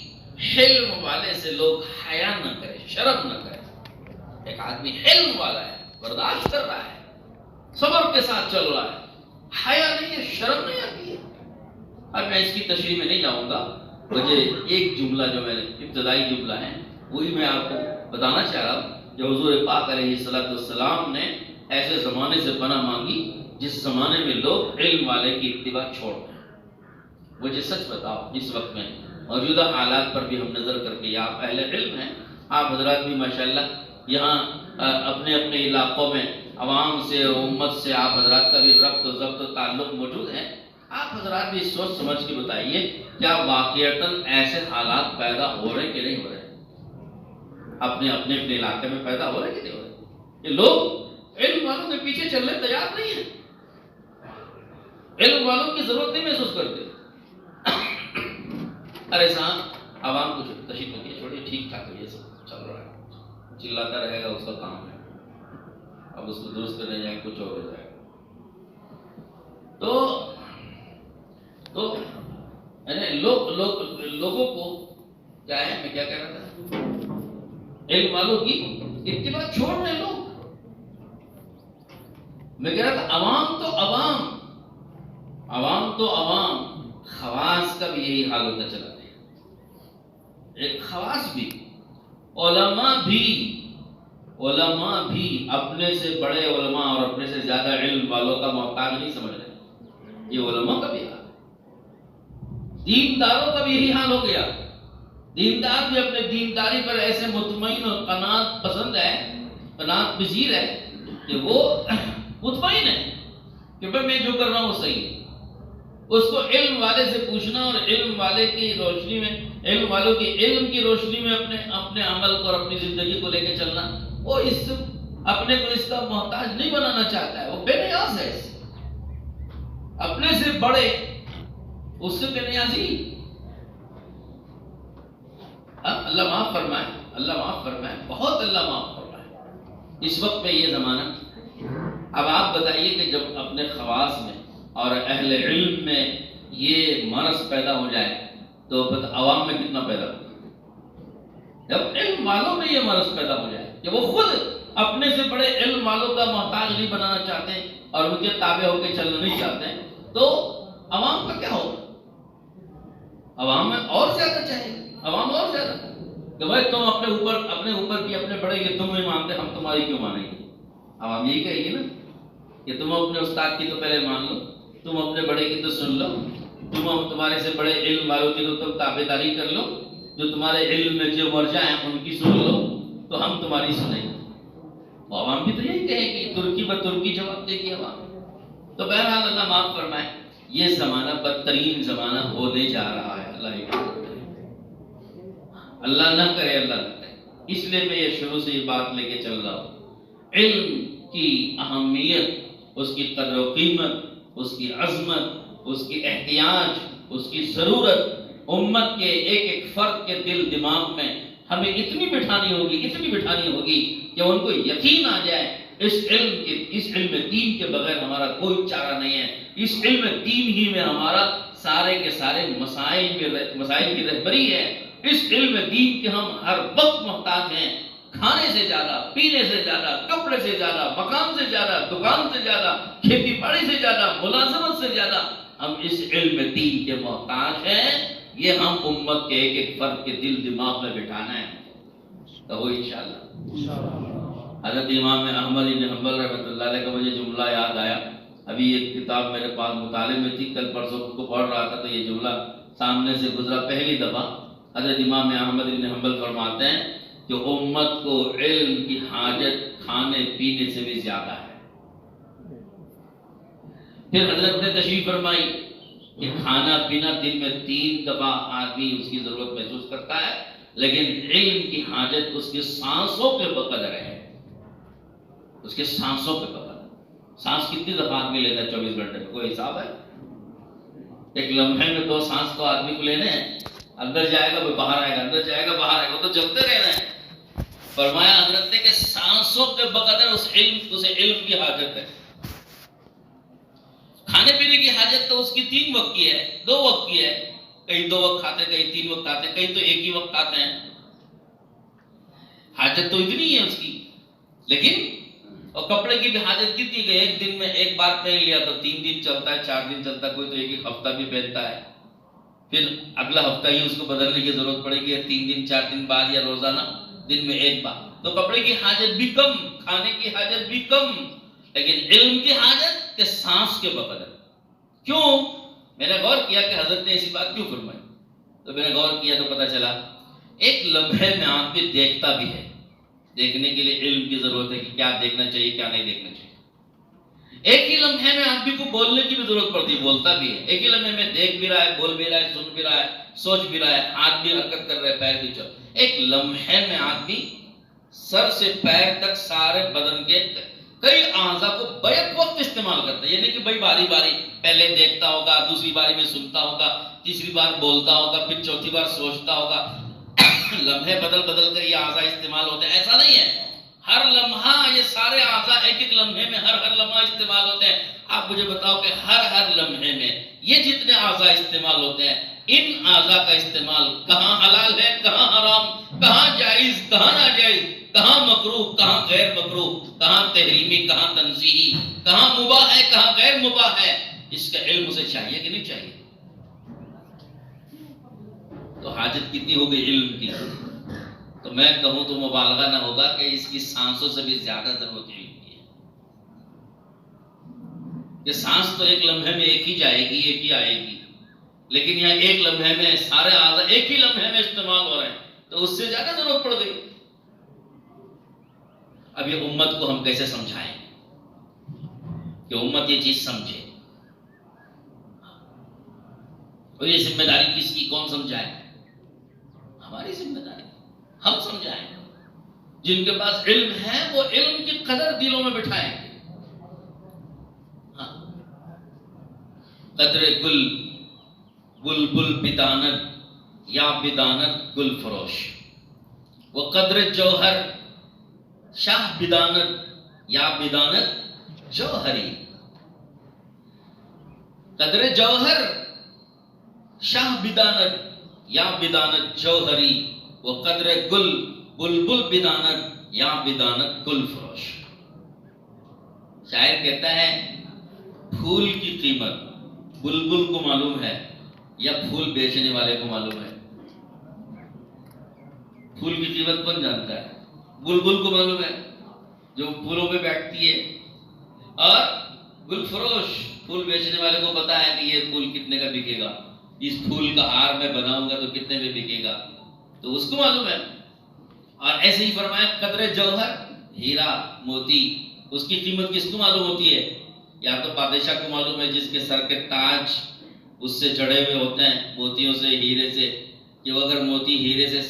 حلم والے سے لوگ حیا نہ کریں، شرم نہ کریں. ایک آدمی حلم والا ہے، برداشت کر رہا ہے، صبر کے ساتھ چل رہا ہے، حیا نہیں ہے، شرم نہیں آتی ہے. اب میں اس کی تشریح میں نہیں جاؤں گا، مجھے ایک جملہ جو میں ابتدائی جملہ ہے وہی میں آپ کو بتانا چاہ رہا ہوں جو حضور پاک علیہ الصلوۃ والسلام نے ایسے زمانے سے پناہ مانگی جس زمانے میں لوگ علم والے کی اتباع چھوڑ دیں۔ مجھے سچ بتاؤ، اس وقت میں موجودہ حالات پر بھی ہم نظر کر کے، آپ اہل علم ہیں، آپ حضرات بھی ماشاءاللہ یہاں اپنے اپنے علاقوں میں عوام سے، امت سے آپ حضرات کا بھی ربط و ضبط و تعلق موجود ہے، آپ حضرات بھی سوچ سمجھ کے بتائیے کیا واقعتاً ایسے حالات پیدا ہو رہے کہ نہیں ہو رہے؟ اپنے اپنے علاقے میں پیدا ہو رہے کہ نہیں ہو رہے؟ کہ لوگ علم والوں کے پیچھے چلنے تیار نہیں ہیں، علم والوں کی ضرورت نہیں محسوس کرتے۔ ارے صاحب عوام کو تشریف رکھیے، چھوڑیے، ٹھیک ٹھاک ہے، یہ سب چل رہا ہے، چلاتا رہے گا، اس کا کام ہے، اب اس کو درست کرنے جائیں کچھ اور ہو جائے گا۔ تو لوگوں کو کیا ہے، میں کیا کہہ رہا تھا، علم والوں کی اتباع چھوڑ رہے لوگ۔ میں کہہ رہا تھا عوام تو عوام، خواص کا بھی یہی حال ہوتا چلا گیا۔ ایک خواص بھی، علماء بھی اپنے سے بڑے علماء اور اپنے سے زیادہ علم والوں کا محتاج نہیں سمجھ رہے۔ یہ علماء کا بھی حال، دینداروں کا بھی یہی حال ہو گیا۔ دیندار بھی اپنے دینداری پر ایسے مطمئن اور قناعت پسند ہے، قناعت پذیر ہے کہ وہ مطمئن ہے کہ میں جو کر رہا ہوں وہ صحیح ہے۔ اس کو علم والے سے پوچھنا اور علم والے کی روشنی میں، علم والوں کی علم کی روشنی میں اپنے عمل کو اور اپنی زندگی کو لے کے چلنا، وہ اپنے کو اس کا محتاج نہیں بنانا چاہتا ہے، وہ بے نیاز ہے۔ اپنے سے بڑے اس سے بے نیازی۔ اللہ معاف فرمائے، اللہ معاف فرمائے، بہت اللہ معاف فرمائے۔ اس وقت میں یہ زمانہ، اب آپ بتائیے کہ جب اپنے خواص میں اور اہل علم میں یہ مرض پیدا ہو جائے تو عوام میں کتنا پیدا ہو؟ جب علم والوں میں یہ مرض پیدا ہو جائے کہ وہ خود اپنے سے بڑے علم والوں کا محتاج نہیں بنانا چاہتے اور ان کے تابع ہو کے چلنا نہیں چاہتے، تو عوام کا کیا ہوگا؟ عوام میں اور زیادہ چاہیے، عوام اور زیادہ کہ بھائی تم اپنے اوپر کی اپنے بڑے کہ تم نہیں مانتے، ہم تمہاری کیوں مانیں گے؟ عوام یہی کہے گی نا کہ تم اپنے استاد کی تو پہلے مان لو، تم اپنے بڑے کی تو سن لو، تمہارے سے بڑے علم والوں کی تو تم تابعداری کر لو، جو تمہارے علم میں جو ورجہ ہیں ان کی سن لو، تو ہم تمہاری سنیں گے۔ عوام بھی تو یہی کہے گی، ترکی ب ترکی جواب دے گی عوام۔ تو بہرحال اللہ معاف فرمائے، یہ زمانہ بدترین زمانہ ہونے جا رہا ہے۔ اللہ نہ کرے، اللہ نہ کرے۔ اس لیے میں یہ شروع سے یہ بات لے کے چل رہا ہوں، علم کی اہمیت، اس کی قدر و قیمت، اس کی عظمت، اس کی احتیاج، اس کی ضرورت امت کے ایک ایک فرد کے دل دماغ میں ہمیں اتنی بٹھانی ہوگی کہ ان کو یقین آ جائے اس علم دین کے بغیر ہمارا کوئی چارہ نہیں ہے۔ اس علم دین ہی میں ہمارا سارے کے سارے مسائل کی رہبری ہے۔ اس علم دین کے ہم ہر وقت محتاج ہیں، کھانے سے زیادہ، پینے سے زیادہ، کپڑے سے زیادہ، مکان سے زیادہ، دکان سے زیادہ، کھیتی باڑی سے زیادہ، ملازمت سے زیادہ ہم اس علم دین کے محتاج ہیں۔ یہ ہم امت کے ایک ایک فرد کے دل دماغ میں بٹھانا ہے، تو وہ انشاءاللہ۔ حضرت امام احمد بن حنبل رحمۃ اللہ علیہ کا مجھے جملہ یاد آیا، ابھی یہ کتاب میرے پاس مطالعے میں تھی، کل پرسوں کو پڑھ رہا تھا تو یہ جملہ سامنے سے گزرا پہلی دفعہ۔ حضرت امام احمد بن حنبل فرماتے ہیں کہ امت کو علم کی حاجت کھانے پینے سے بھی زیادہ ہے۔ پھر حضرت نے تشریف فرمائی کہ کھانا پینا دن میں 3 دفعہ آدمی اس کی ضرورت محسوس کرتا ہے، لیکن علم کی حاجت اس کی سانسوں پہ بقدر ہے، اس کے سانسوں پہ بقدر۔ سانس کتنی دفعہ آدمی لیتا ہے 24 گھنٹے میں؟ کوئی حساب ہے؟ ایک لمحے میں 2 سانس تو آدمی کو لینے ہیں، اندر جائے گا وہ باہر آئے گا، اندر جائے گا باہر آئے گا، وہ تو چلتے رہنا ہے۔ فرمایا حضرت نے کہ سانسوں پہ بقدر اسے علم کی حاجت ہے۔ کھانے پینے کی حاجت تو اس کی 3 وقت کی ہے، 2 وقت کی ہے، کہیں 2 وقت کھاتے ہیں، کہیں 3 وقت کھاتے ہیں، کہیں تو ایک ہی وقت کھاتے ہیں۔ حاجت تو اتنی ہے اس کی، لیکن اور کپڑے کی بھی حاجت کتنی کہ ایک دن میں ایک بار پہن لیا تو 3 دن چلتا ہے، 4 دن چلتا ہے، کوئی تو ایک ہفتہ بھی پہنتا ہے، پھر اگلا ہفتہ ہی اس کو بدلنے کی ضرورت پڑے گی، 3 دن 4 دن بعد یا روزانہ دن میں ایک بار۔ تو کپڑے کی حاجت بھی کم، کھانے کی حاجت بھی کم، لیکن علم کی حاجت کہ سانس کے بقدر. کیوں؟ میں نے غور کیا کہ حضرت نے ایسی بات کیوں فرمائی. تو میں نے غور کیا تو پتا چلا ایک لمحے میں آدمی دیکھتا بھی ہے. دیکھنے کے لیے علم کی ضرورت ہے کہ کیا دیکھنا چاہیے کیا نہیں دیکھنا چاہیے. ایک ہی لمحے میں آدمی کو بولنے کی بھی ضرورت پڑتی ہے، بولتا بھی ہے. ایک ہی لمحے میں دیکھ بھی رہا ہے، بول بھی رہا ہے، سن بھی رہا ہے، سوچ بھی رہا ہے، ہاتھ بھی حرکت کر رہا ہے، پیر بھی چل. ایک لمحے میں آدمی سر سے پیر تک سارے بدن کے کئی اعضاء کو بیک وقت استعمال کرتا ہے. یعنی کہ بھائی باری باری پہلے دیکھتا ہوگا، دوسری باری میں سنتا ہوگا، تیسری بار بولتا ہوگا، پھر چوتھی بار سوچتا ہوگا. لمحے بدل بدل کر یہ اعضاء استعمال ہوتے ہیں، ایسا نہیں ہے. ہر لمحہ یہ سارے اعضاء ایک ایک لمحے میں ہر لمحہ استعمال ہوتے ہیں. آپ مجھے بتاؤ کہ ہر لمحے میں یہ جتنے اعضاء استعمال ہوتے ہیں، ان اعضاء کا استعمال کہاں حلال ہے، کہاں حرام، کہاں جائز، کہاں ناجائز، کہاں مکروہ، کہاں غیر مکروہ، کہاں تحریمی، کہاں تنزیہی، کہاں مباح ہے، کہاں غیر مباح ہے، اس کا علم اسے چاہیے کہ نہیں چاہیے؟ تو حاجت کتنی ہو گئی علم کی. تو میں کہوں تو مبالغہ نہ ہوگا کہ اس کی سانسوں سے بھی زیادہ ضرورت علم کی ہے. کہ سانس تو ایک لمحے میں ایک ہی جائے گی، ایک ہی آئے گی، لیکن یہاں ایک لمحے میں سارے اعضاء ایک ہی لمحے میں استعمال ہو رہے ہیں، تو اس سے زیادہ ضرورت پڑ گئی. اب یہ امت کو ہم کیسے سمجھائیں کہ امت یہ چیز سمجھے؟ اور یہ ذمہ داری کس کی، کون سمجھائے؟ ہماری ذمہ داری، ہم سمجھائیں. جن کے پاس علم ہے وہ علم کی قدر دلوں میں بٹھائیں. قدر گل بلبل بدانت یا بدانت گل فروش، وہ قدر جوہر شاہ بدانت یا بدانت جوہری. قدر جوہر شاہ بدانت یا بدانت جوہری، وہ قدر گل بلبل بدانت یا بدانت گل فروش. شاعر کہتا ہے پھول کی قیمت بلبل کو معلوم ہے یا پھول بیچنے والے کو معلوم ہے؟ پھول کی قیمت کون جانتا ہے؟ بلبل کو معلوم ہے جو پھولوں پہ بیٹھتی ہے. اور گل فروش پھول بیچنے والے کو پتا ہے کہ یہ پھول کتنے کا بکے گا، اس پھول کا ہار میں بناؤں گا تو کتنے میں بکے گا، تو اس کو معلوم ہے. اور ایسے ہی فرمایا قدر جوہر ہیرا موتی، اس کی قیمت کس کو معلوم ہوتی ہے؟ یا تو بادشاہ کو معلوم ہے جس کے سر کے تاج اس سے جڑے ہوئے ہوتے ہیں موتیوں سے، ہیرے سے، کہ وہ اگر موتی ہیرے سے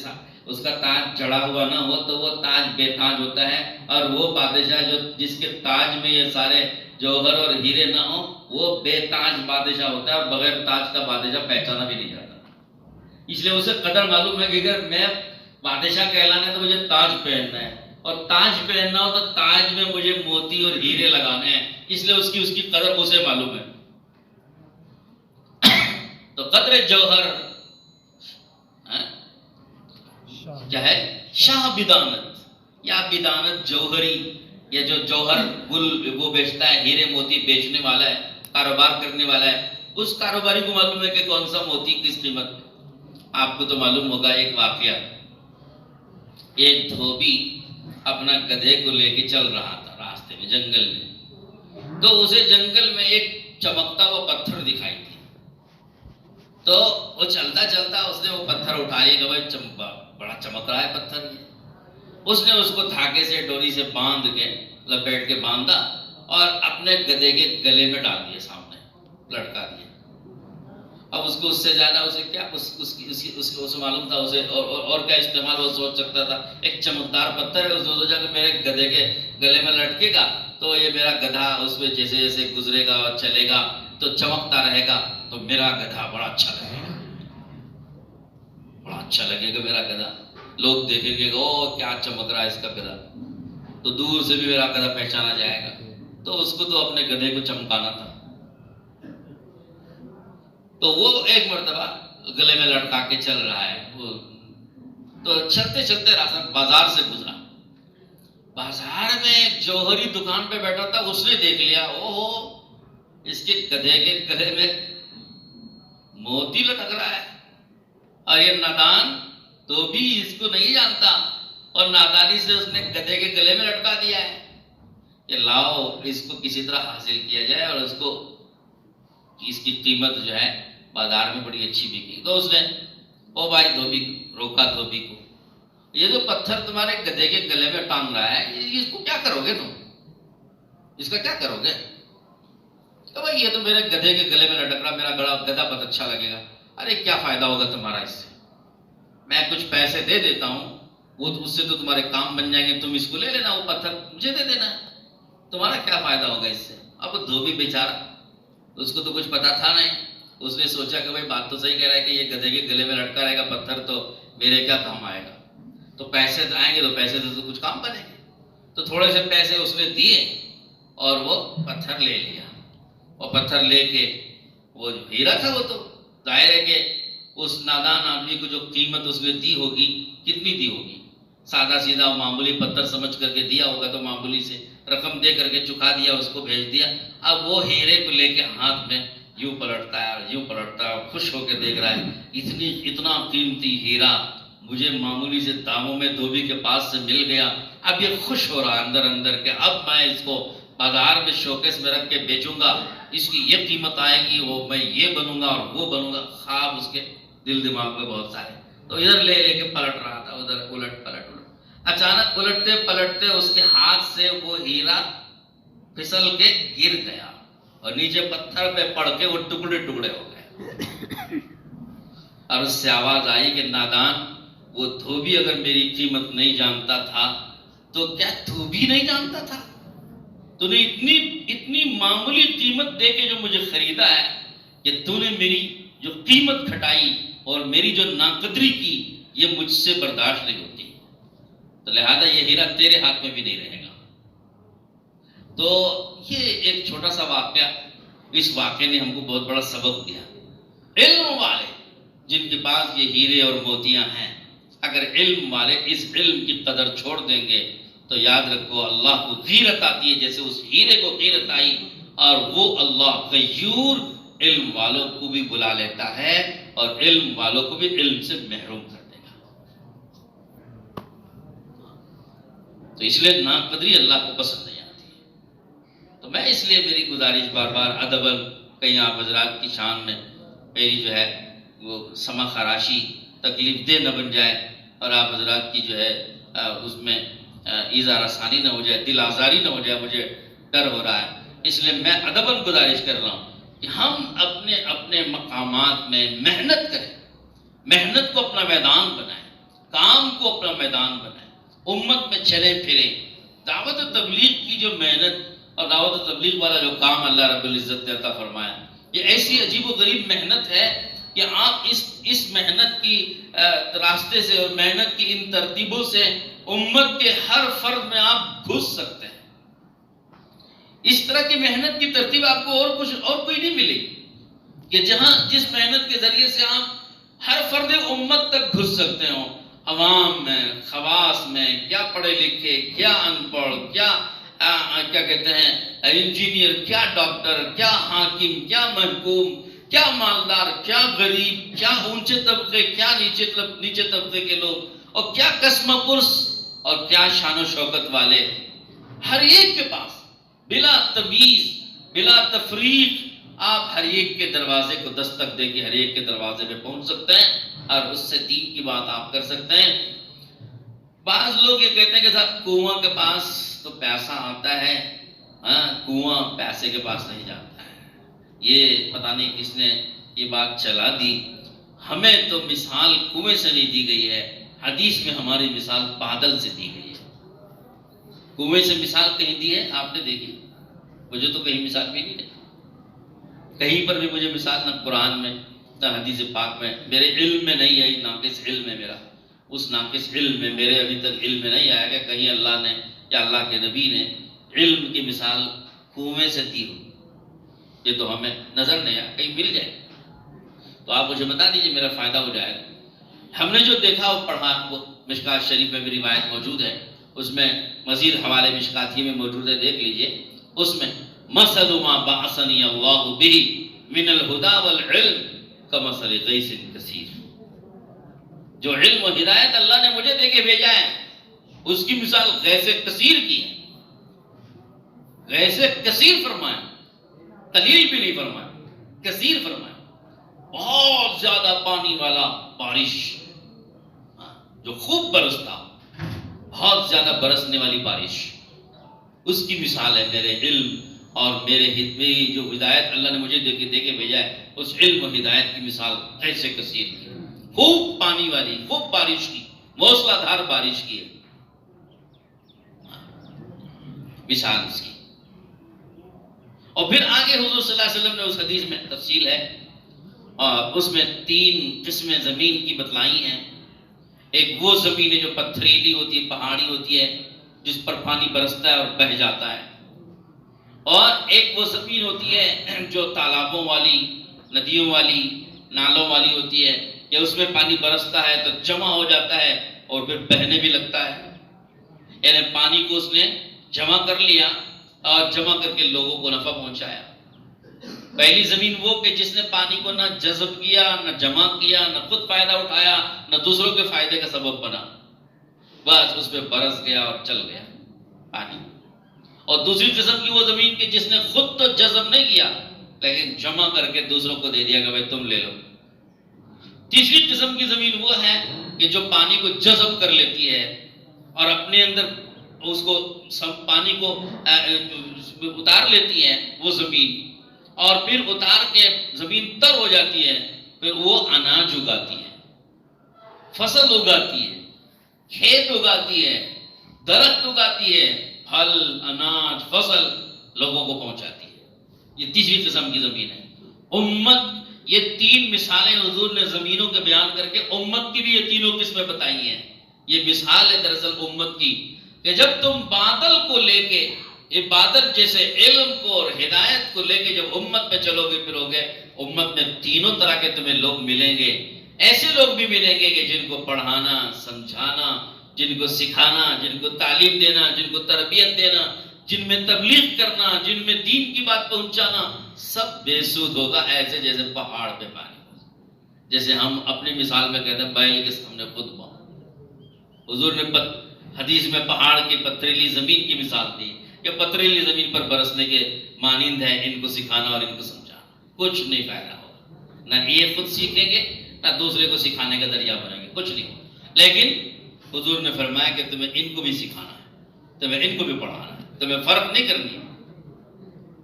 اس کا تاج جڑا ہوا نہ ہو تو وہ تاج بے تاج ہوتا ہے. اور وہ بادشاہ جو جس کے تاج میں یہ سارے جوہر اور ہیرے نہ ہو وہ بے تاج بادشاہ ہوتا ہے، اور بغیر تاج کا بادشاہ پہچانا بھی نہیں جاتا. اس لیے اسے قدر معلوم ہے کہ اگر میں بادشاہ کہلانا ہے تو مجھے تاج پہننا ہے، اور تاج پہننا ہو تو تاج میں مجھے موتی اور ہیرے لگانے ہیں. اس لیے اس کی قدر اسے معلوم ہے. تو قدر جوہر کیا ہے؟ شاہ بدانت یا بدانت جوہری، یا جو جوہر گل وہ بیچتا ہے، ہیرے موتی بیچنے والا ہے، کاروبار کرنے والا ہے، اس کاروباری کو معلوم ہے کہ کون سا موتی کس قیمت. آپ کو تو معلوم ہوگا ایک واقعہ، ایک دھوبی اپنا گدھے کو لے کے چل رہا تھا راستے میں جنگل میں، تو اسے جنگل میں ایک چمکتا ہوا پتھر دکھائی دی. تو وہ چلتا چلتا اس نے وہ پتھر اٹھایا کہ بھائی بڑا چمک رہا ہے پتھر. اس نے اس کو دھاگے سے ڈوری سے باندھ کے لپیٹ کے باندھا اور اپنے گدھے کے گلے میں ڈال دیا، سامنے لٹکا دیا. اب اس کو اس سے زیادہ اسے کیا اسے معلوم تھا اسے اور کیا استعمال وہ سوچ سکتا تھا؟ ایک چمکدار پتھر ہے، اس نے سوچا کہ میرے گدھے کے گلے میں لٹکے گا تو یہ میرا گدھا اس میں جیسے جیسے گزرے گا اور چلے گا تو چمکتا رہے گا، تو میرا گدھا بڑا اچھا لگے گا، بڑا اچھا لگے گا میرا گدھا. لوگ دیکھیں گے او کیا چمک رہا ہے اس کا گدھا، تو دور سے بھی میرا گدھا پہچانا جائے گا. تو اس کو تو اپنے گدھے کو چمکانا تھا. تو وہ ایک مرتبہ گلے میں لٹکا کے چل رہا ہے، وہ تو چلتے چلتے راستہ بازار سے گزرا. بازار میں ایک جوہری دکان پہ بیٹھا تھا، اس نے دیکھ لیا او اس کے گدھے کے گلے میں موتی لٹک رہا ہے. اور یہ نادان تو بھی اس کو نہیں جانتا، اور نادانی سے اس نے گدھے کے گلے میں لٹکا دیا ہے. کہ لاؤ اس کو کسی طرح حاصل کیا جائے اور اس کو اس کی قیمت جو ہے بازار میں بڑی اچھی بکی. تو اس نے او بھائی دھوبی روکا دھوبی کو، یہ جو پتھر تمہارے گدھے کے گلے میں ٹانگ رہا ہے اس کو کیا کرو گے تم؟ اس کا کیا کرو گے؟ تو بھائی یہ تو میرے گدھے کے گلے میں لٹک رہا، میرا گدھا بہت اچھا لگے گا. ارے کیا فائدہ ہوگا تمہارا اس سے؟ میں کچھ پیسے دے دیتا ہوں، وہ اس سے تو تمہارے کام بن جائیں گے، تم اس کو لے لینا، وہ پتھر مجھے دے دینا، تمہارا کیا فائدہ ہوگا اس سے؟ اب وہ دھوبی بیچارہ، اس کو تو کچھ پتا تھا نہیں، اس نے سوچا کہ بھائی بات تو صحیح کہہ رہا ہے کہ یہ گدھے کے گلے میں لٹکا رہے گا پتھر، تو میرے کیا کام آئے گا؟ تو پیسے آئیں گے تو پیسے سے تو کچھ کام بنے گے. تو تھوڑے سے پیسے اس نے دیے اور وہ پتھر لے لیا. اور پتھر لے کے وہ جو ہیرا تھا وہ تو ظاہر ہے کہ اس نادان آدمی کو جو قیمت اس نے دی ہوگی کتنی دی ہوگی؟ سادہ سیدھا معمولی پتھر سمجھ کر کے دیا ہوگا، تو معمولی سے رقم دے کر کے چکا دیا، اس کو بھیج دیا. اب وہ ہیرے کو لے کے ہاتھ میں یوں پلٹتا ہے اور یوں پلٹتا ہے اور خوش ہو کے دیکھ رہا ہے اتنا قیمتی ہیرا مجھے معمولی سے داموں میں دھوبی کے پاس سے مل گیا. اب یہ خوش ہو رہا ہے اندر اندر کہ اب میں اس کو بازار میں شوکیس میں رکھ کے بیچوں گا، اس کی یہ قیمت آئے گی، وہ میں یہ بنوں گا اور وہ بنوں گا. خواب اس کے دل دماغ میں بہت سارے، تو ادھر لے لے کے پلٹ رہا تھا، ادھر الٹ پلٹ. اچانک الٹتے پلٹتے اس کے ہاتھ سے وہ ہیرا پھسل کے گر گیا اور نیچے پتھر پہ پڑ کے وہ ٹکڑے ٹکڑے ہو گئے. اور اس سے آواز آئی کہ نادان، وہ دھوبی اگر میری قیمت نہیں جانتا تھا تو کیا تو بھی نہیں جانتا تھا؟ تو نے اتنی معمولی قیمت دے کے جو مجھے خریدا ہے کہ تو نے میری جو قیمت گھٹائی اور میری جو ناقدری کی، یہ مجھ سے برداشت نہیں ہوتی، تو لہذا یہ ہیرا تیرے ہاتھ میں بھی نہیں رہے گا. تو یہ ایک چھوٹا سا واقعہ، اس واقعے نے ہم کو بہت بڑا سبق دیا. علم والے جن کے پاس یہ ہیرے اور موتیاں ہیں، اگر علم والے اس علم کی قدر چھوڑ دیں گے تو یاد رکھو اللہ کو غیرت آتی ہے، جیسے اس ہیرے کو غیرت آئی. اور وہ اللہ غیور علم والوں کو بھی بلا لیتا ہے اور علم والوں کو بھی علم سے محروم کر دے گا. تو اس لیے ناقدری اللہ کو پسند نہیں آتی. تو میں اس لیے میری گزارش بار بار ادباً کہیں آپ حضرات کی شان میں میری جو ہے وہ سما خراشی تکلیف دہ نہ بن جائے اور آپ حضرات کی جو ہے اس میں ایذا رسانی نہ ہو جائے، دل آزاری نہ ہو جائے. مجھے ڈر ہو رہا ہے، اس لیے میں ادباً گزارش کر رہا ہوں کہ ہم اپنے اپنے مقامات میں محنت کریں، محنت کو اپنا میدان بنائیں، کام کو اپنا میدان بنائیں، امت میں چلے پھریں. دعوت و تبلیغ کی جو محنت اور دعوت و تبلیغ والا جو کام اللہ رب العزت نے عطا فرمایا، یہ ایسی عجیب و غریب محنت ہے کہ آپ اس محنت کی راستے سے اور محنت کی ان ترتیبوں سے امت کے ہر فرد میں آپ گھس سکتے ہیں. اس طرح کی محنت کی ترتیب آپ کو اور کوئی نہیں ملے گی کہ جس محنت کے ذریعے سے آپ ہر فرد امت تک گھس سکتے ہوں، عوام میں، خواص میں، کیا پڑھے لکھے، کیا ان پڑھ، کیا کہتے ہیں انجینئر، کیا ڈاکٹر، کیا حاکم، کیا محکوم، کیا مالدار، کیا غریب، کیا اونچے طبقے، کیا نیچے طبقے کے لوگ، اور کیا قسم پرس اور کیا شان و شوکت والے. ہر ایک کے پاس بلا تمیز بلا تفریق آپ ہر ایک کے دروازے کو دستک دے کے ہر ایک کے دروازے پہ پہنچ سکتے ہیں اور اس سے دین کی بات آپ کر سکتے ہیں. بعض لوگ یہ کہتے ہیں کہ صاحب کنواں کے پاس تو پیسہ آتا ہے، کنواں پیسے کے پاس نہیں جاتا ہے. یہ پتہ نہیں کس نے یہ بات چلا دی. ہمیں تو مثال کنویں سے نہیں دی گئی ہے، حدیث میں ہماری مثال بادل سے دی گئی ہے. کنویں سے مثال کہیں دی ہے آپ نے دیکھی؟ مجھے تو کہیں مثال بھی نہیں ہے، کہیں پر بھی مجھے مثال نہ قرآن میں نہ حدیث پاک میں. میرے علم میں نہیں آئی، ناقص علم ہے میرا. اس ناقص علم میں میرے ابھی تک علم میں نہیں آیا کہ کہیں اللہ نے یا اللہ کے نبی نے علم کی مثال کنویں سے دی ہو. یہ تو ہمیں نظر نہیں آیا، کہیں مل جائے تو آپ مجھے بتا دیجئے، میرا فائدہ ہو جائے گا. ہم نے جو دیکھا وہ پڑھا، وہ مشکات شریف میں بھی روایت موجود ہے، اس میں مزید حوالے مشکات ہی میں موجود ہے، دیکھ لیجئے. اس میں مثل ما بعثنی اللہ بہ من الہدی والعلم کمثل غیث کثیر. جو علم و ہدایت اللہ نے مجھے دے کے بھیجا ہے اس کی مثال غیث کثیر کی ہے. غیث کثیر فرمایا، قلیل بھی نہیں فرمایا، کثیر فرمایا، بہت زیادہ پانی والا بارش جو خوب برستا، بہت زیادہ برسنے والی بارش، اس کی مثال ہے میرے علم اور میری جو ہدایت اللہ نے مجھے دے کے بھیجا ہے، اس علم و ہدایت کی مثال ایسے کثیر کی، خوب پانی والی، خوب بارش کی، موسلا دھار بارش کی ہے مثال اس کی۔ اور پھر آگے حضور صلی اللہ علیہ وسلم نے اس حدیث میں تفصیل ہے، اور اس میں 3 قسمیں زمین کی بتلائی ہیں۔ ایک وہ زمین ہے جو پتھریلی ہوتی ہے، پہاڑی ہوتی ہے، جس پر پانی برستا ہے اور بہہ جاتا ہے، اور ایک وہ زمین ہوتی ہے جو تالابوں والی، ندیوں والی، نالوں والی ہوتی ہے، کہ اس میں پانی برستا ہے تو جمع ہو جاتا ہے اور پھر بہنے بھی لگتا ہے، یعنی پانی کو اس نے جمع کر لیا اور جمع کر کے لوگوں کو نفع پہنچایا۔ پہلی زمین وہ کہ جس نے پانی کو نہ جذب کیا، نہ جمع کیا، نہ خود فائدہ اٹھایا، نہ دوسروں کے فائدے کا سبب بنا، بس اس پہ برس گیا اور چل گیا پانی۔ اور دوسری قسم کی وہ زمین کہ جس نے خود تو جذب نہیں کیا لیکن جمع کر کے دوسروں کو دے دیا کہ بھائی تم لے لو۔ تیسری قسم کی زمین وہ ہے کہ جو پانی کو جذب کر لیتی ہے اور اپنے اندر اس کو پانی کو اتار لیتی ہے وہ زمین، اور پھر اتار کے زمین تر ہو جاتی ہے، پھر وہ اناج اگاتی ہے، فصل اگاتی ہے، کھیت اگاتی ہے، درخت اگاتی ہے، پھل، اناج، فصل لوگوں کو پہنچاتی ہے۔ یہ تیسری قسم کی زمین ہے۔ امت، یہ 3 مثالیں حضور نے زمینوں کے بیان کر کے امت کی بھی یہ تینوں قسمیں بتائی ہیں۔ یہ مثال ہے دراصل امت کی، کہ جب تم بادل کو لے کے، یہ بادل جیسے علم کو اور ہدایت کو لے کے جب امت میں چلو گے پھرو گے، امت میں تینوں طرح کے تمہیں لوگ ملیں گے۔ ایسے لوگ بھی ملیں گے کہ جن کو پڑھانا، سمجھانا، جن کو سکھانا، جن کو تعلیم دینا، جن کو تربیت دینا، جن میں تبلیغ کرنا، جن میں دین کی بات پہنچانا، سب بے سود ہوگا، ایسے جیسے پہاڑ پہ پانی، جیسے ہم اپنی مثال میں کہتے ہیں بیل کے سامنے خود پاؤں۔ حضور نے حدیث میں پہاڑ کی پتھریلی زمین کی مثال دی کہ پتھریلی زمین پر برسنے کے مانند ہے ان کو سکھانا اور ان کو سمجھانا، کچھ نہیں فائدہ ہوگا، نہ یہ خود سیکھیں گے نہ دوسرے کو سکھانے کا ذریعہ بنیں گے، کچھ نہیں ہوگا۔ لیکن حضور نے فرمایا کہ تمہیں ان کو بھی سکھانا ہے، تمہیں ان کو بھی پڑھانا ہے، تمہیں فرق نہیں کرنی ہے۔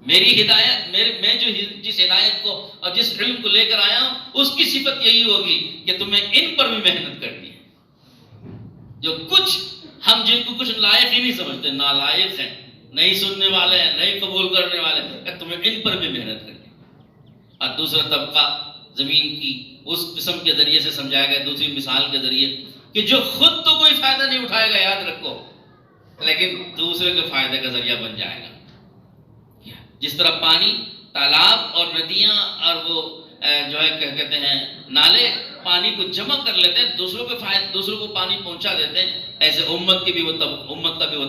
میری ہدایت، میں جو جس ہدایت کو اور جس علم کو لے کر آیا ہوں، اس کی صفت یہی ہوگی کہ تمہیں ان پر بھی محنت کرنی ہے۔ جو کچھ ہم جن کو کچھ لائق ہی نہیں سمجھتے، نالائق ہیں، نہیں سننے والے ہیں، نہیں قبول کرنے والے ہیں، تمہیں ان پر بھی محنت کرنی ہے۔ اور دوسرا طبقہ زمین کی اس قسم کے ذریعے سے سمجھایا گیا، دوسری مثال کے ذریعے، کہ جو خود تو کوئی فائدہ نہیں اٹھائے گا، یاد رکھو، لیکن دوسرے کے فائدے کا ذریعہ بن جائے گا۔ جس طرح پانی، تالاب اور ندیاں اور وہ جو ہے کہتے ہیں نالے پانی کو جمع کر لیتے ہیں، دوسروں کے فائدے، دوسروں کو پانی پہنچا دیتے ہیں، ایسے امت کا بھی وہ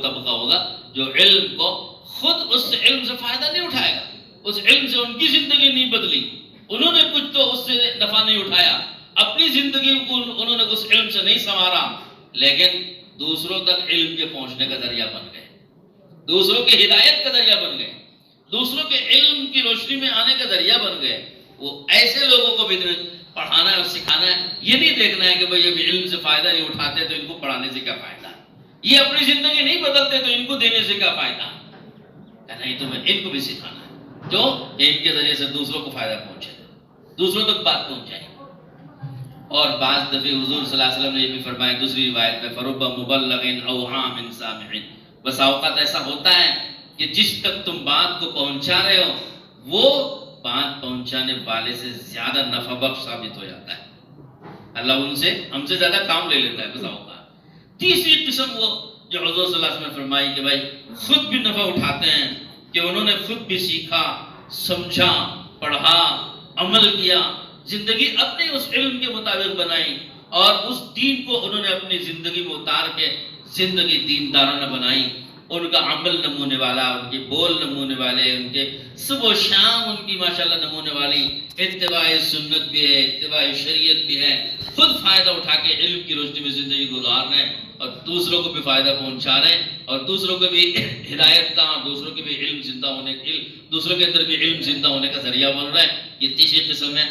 طبقہ ہوگا جو علم کو خود اس علم سے فائدہ نہیں اٹھائے گا، اس علم سے ان کی زندگی نہیں بدلی، انہوں نے کچھ تو اس سے نفع نہیں اٹھایا، اپنی زندگی کو انہوں نے اس علم سے نہیں سنوارا، لیکن دوسروں تک علم کے پہنچنے کا ذریعہ بن گئے، دوسروں کی ہدایت کا ذریعہ بن گئے، دوسروں کے علم کی روشنی میں آنے کا ذریعہ بن گئے۔ وہ ایسے لوگوں کو بھی پڑھانا ہے اور سکھانا ہے، یہ نہیں دیکھنا ہے کہ بھئی اب علم سے فائدہ نہیں اٹھاتے تو ان کو پڑھانے سے کیا فائدہ ہے، یہ اپنی زندگی نہیں بدلتے تو ان کو دینے سے کیا فائدہ ہے، نہیں تمہیں ان کو بھی سکھانا ہے، جو ان کے ذریعے سے دوسروں کو فائدہ پہنچے، دوسروں تک بات پہنچائے۔ اور بعض دفعے حضور صلی اللہ علیہ وسلم نے یہ بھی فرمایا دوسری روایت میں، فَرُبَّ مُبَلَّغٍ أَوْعَىٰ مِن سَامِعٍ، بس اوقات ایسا ہوتا ہے کہ جس تک تم بات کو پہنچا رہے ہو وہ بات پہنچانے والے سے زیادہ نفع بخش ثابت ہو جاتا ہے، اللہ ان سے ہم سے زیادہ کام لے لیتا ہے بس اوقات۔ تیسری قسم وہ جو حضور صلی اللہ علیہ وسلم نے فرمائی کہ بھائی خود بھی نفع اٹھاتے ہیں، کہ انہوں نے خود بھی سیکھا، سمجھا، پڑھا، عمل کیا، زندگی اپنے اس علم کے مطابق بنائی، اور اس دین کو انہوں نے اپنی زندگی میں اتار کے زندگی دیندارانہ بنائی، ان کا عمل نمونے والا، ان کے بول نمونے والے، ان کے صبح و شام ان کی ماشاءاللہ نمونے والی اتباع سنت بھی ہے، اتباع شریعت بھی ہے، خود فائدہ اٹھا کے علم کی روشنی میں زندگی گزار رہے ہیں اور دوسروں کو بھی فائدہ پہنچا رہے ہیں اور دوسروں کو بھی ہدایت کا، دوسروں کے بھی علم زندہ ہونے، دوسروں کے اندر بھی علم زندہ ہونے کا ذریعہ بن رہا ہے. یہ تیسری قسم ہے.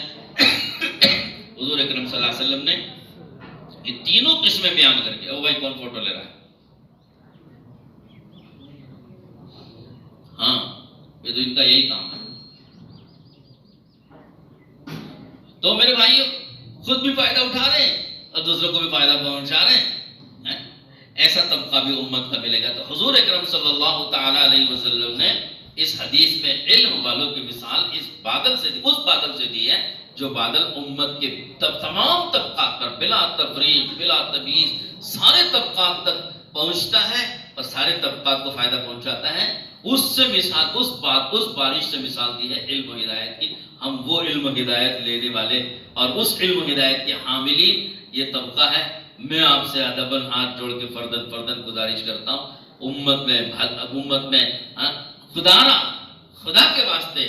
حضور اکرم صلی اللہ علیہ وسلم نے یہ تینوں قسمیں بیان کر کے، او بھائی کون فوٹو لے رہا ہے؟ ہاں یہ تو ان کا یہی کام ہے. تو میرے بھائیوں خود بھی فائدہ اٹھا رہے ہیں اور دوسروں کو بھی فائدہ پہنچا رہے ہیں. ایسا طبقہ بھی امت کا ملے گا. تو حضور اکرم صلی اللہ تعالی علیہ وسلم نے اس حدیث میں علم والوں کی مثال اس بادل سے دی ہے جو بادل امت کے تمام طبقات پر بلا تفریق بلا تمیز سارے طبقات تک پہنچتا ہے اور سارے طبقات کو فائدہ پہنچاتا ہے. اس سے مثال اس بارش سے مثال دی ہے علم و ہدایت کی. ہم وہ علم و ہدایت لینے والے اور اس علم و ہدایت کے حاملین یہ طبقہ ہے. میں آپ سے ادباً ہاتھ جوڑ کے فردن گزارش کرتا ہوں امت میں خدا کے واسطے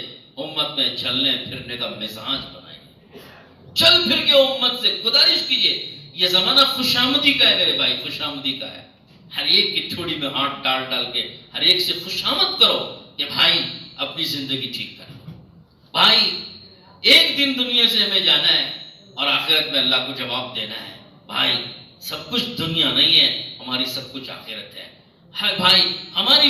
امت میں چلنے پھرنے کا مزاج بنائیے. چل پھر کے امت سے گزارش کیجئے. یہ زمانہ خوشامدی کا ہے میرے بھائی، خوشامدی کا ہے. ہر ایک کی ٹھوڑی میں ہاتھ ڈال کے ہر ایک سے خوشامد کرو کہ بھائی اپنی زندگی ٹھیک کرو. بھائی ایک دن دنیا سے ہمیں جانا ہے اور آخرت میں اللہ کو جواب دینا ہے. بھائی سب کچھ دنیا نہیں ہے، ہماری سب کچھ آخرت ہے. بھائی ہماری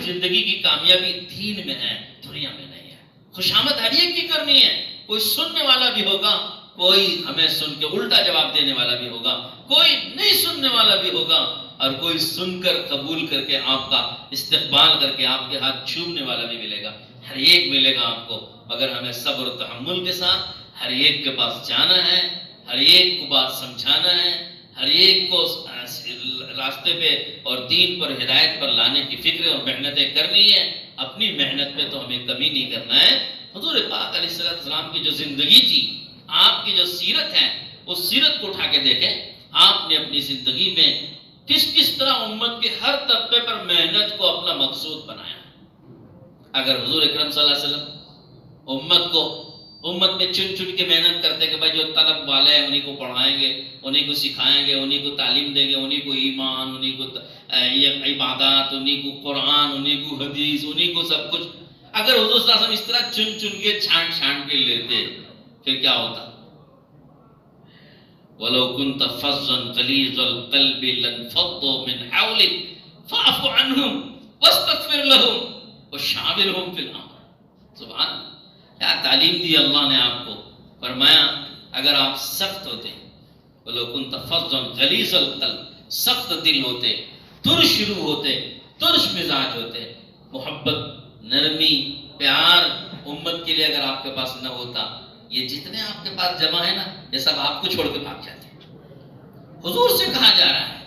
زندگی کی کامیابی دین میں ہے، دنیا میں نہیں ہے. خوشامد ہر ایک کی کرنی ہے. کوئی سننے والا بھی ہوگا، کوئی ہمیں سن کے الٹا جواب دینے والا بھی ہوگا، کوئی نہیں سننے والا بھی ہوگا اور کوئی سن کر قبول کر کے آپ کا استقبال کر کے آپ کے ہاتھ چھومنے والا بھی ملے گا. ہر ایک ملے گا آپ کو، مگر ہمیں صبر و تحمل کے ساتھ ہر ایک کے پاس جانا ہے، ہر ایک کو بات سمجھانا ہے، ہر ایک کو راستے پہ اور دین پر ہدایت پر لانے کی فکر اور محنتیں کرنی ہے. اپنی محنت پہ تو ہمیں کمی نہیں کرنا ہے. حضور پاک علیہ السلام کی جو زندگی تھی، آپ کی جو سیرت ہے، اس سیرت کو اٹھا کے دیکھیں. آپ نے اپنی زندگی میں کس طرح امت کے ہر طبقے پر محنت کو اپنا مقصود بنایا. اگر حضور اکرم صلی اللہ علیہ وسلم امت میں چن کے محنت کرتے کہ بھائی جو طلب والے ہیں انہی کو پڑھائیں گے، انہی کو سکھائیں گے، انہی کو تعلیم دیں گے، انہی کو ایمان، انہی کو عبادات، انہی کو قرآن، انہی کو حدیث، انہی کو سب کچھ. اگر حضور صلی اللہ علیہ وسلم اس طرح چن کے چھانٹ کے لیتے پھر کیا ہوتا؟ وَلَوْ كُنْتَ فَظًّا غَلِيظَ الْقَلْبِ لَانفَضُّوا مِنْ حَوْلِكَ فَاعْفُ عَنْهُمْ وَاسْتَغْفِرْ لَهُمْ وَشَاوِرْهُمْ فِي الْأَمْرِ. سبحان اللہ، کیا تعلیم دی اللہ نے آپ کو. فرمایا اگر آپ سخت ہوتے، وَلَوْ كُنْتَ فَظًّا غَلِيظَ الْقَلْبِ، سخت دل ہوتے، ترش روح ہوتے، ترش مزاج ہوتے، محبت، نرمی، پیار امت کے لیے اگر آپ کے پاس نہ ہوتا، یہ جتنے آپ کے پاس جمع ہے نا یہ سب آپ کو چھوڑ کے بھاگ جاتے. حضور سے کہا جا رہا ہے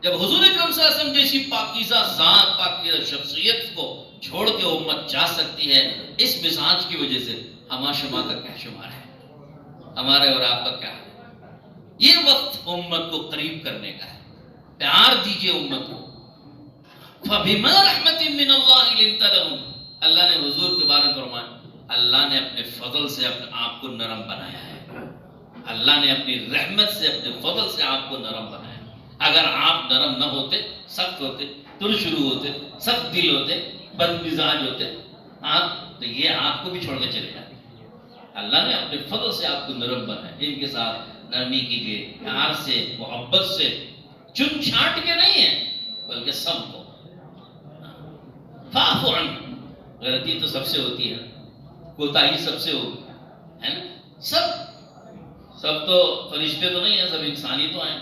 جب حضور اکرم صلی اللہ علیہ وسلم جیسی پاکیزہ ذات، پاکیزہ شخصیت کو چھوڑ کے امت جا سکتی ہے اس مزاج کی وجہ سے، ہما شما کا کیا شمار ہے، ہمارے اور آپ کا کیا ہے. یہ وقت امت کو قریب کرنے کا ہے. پیار دیجئے امت کو. فَبِمَا رَحْمَةٍ مِّنَ اللَّهِ لِنْتَ لَهُمْ. اللہ نے حضور کے بارے میں فرمایا اللہ نے اپنے فضل سے اپنے آپ کو نرم بنایا ہے. اللہ نے اپنی رحمت سے اپنے فضل سے آپ کو نرم بنایا. اگر آپ نرم نہ ہوتے، سخت ہوتے، ترشرو ہوتے، سخت دل ہوتے، بد مزاج ہوتے تو یہ آپ کو بھی چھوڑ کے چلے جاتے. اللہ نے اپنے فضل سے آپ کو نرم بنایا. ان کے ساتھ نرمی کیجیے، پیار سے، محبت سے، چن چھانٹ کے نہیں ہے بلکہ سب کو. فاعف عنہ، غلطی تو سب سے ہوتی ہے، کوتاہی سب سے ہوگی ہے نا. سب تو فرشتے تو نہیں ہیں، سب انسانی تو ہیں.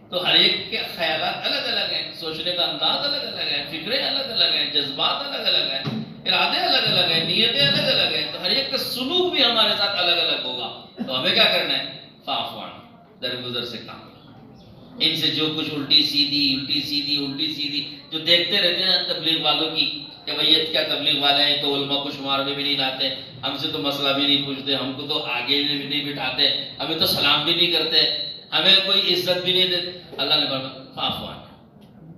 تو ہر ایک کے خیالات الگ الگ ہیں، سوچنے کا انداز الگ الگ ہے، فکریں الگ الگ ہیں، جذبات الگ الگ ہیں، ارادے الگ الگ ہیں، نیتیں الگ الگ ہیں. تو ہر ایک کا سلوک بھی ہمارے ساتھ الگ الگ ہوگا. تو ہمیں کیا کرنا ہے؟ فاعف عنہ، درگزر سے کام. ان سے جو کچھ الٹی سیدھی جو دیکھتے رہتے ہیں تبلیغ والوں کی کہ بھئی یہ کیا تبلیغ والے ہیں تو علماء کو شمار میں بھی نہیں لاتے، ہم سے تو مسئلہ بھی نہیں پوچھتے، ہم کو تو آگے نہیں بٹھاتے، ہمیں تو سلام بھی نہیں کرتے، ہمیں کوئی عزت بھی نہیں دیتے. اللہ نے فرمایا فاعف عنہ،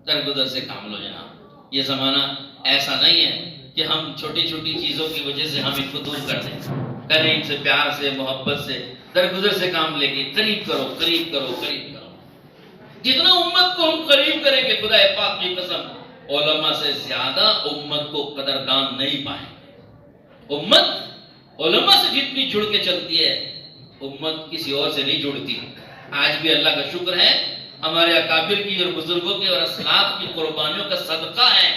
درگزر سے کام لو جناب. یہ زمانہ ایسا نہیں ہے کہ ہم چھوٹی چھوٹی چیزوں کی وجہ سے ہم ان کو دور کر دیں. کریں ان سے پیار سے، محبت سے، درگزر سے کام لے کے قریب کرو، قریب کرو، قریب کرو. جتنا امت کو ہم قریب کریں گے، خدا پاک کی قسم، علماء سے زیادہ امت کو قدردان نہیں پائیں گے. امت علماء سے جتنی جڑ کے چلتی ہے، امت کسی اور سے نہیں جڑتی. آج بھی اللہ کا شکر ہے، ہمارے اکابر کی اور بزرگوں کے اور اسلاف کی قربانیوں کا صدقہ ہے.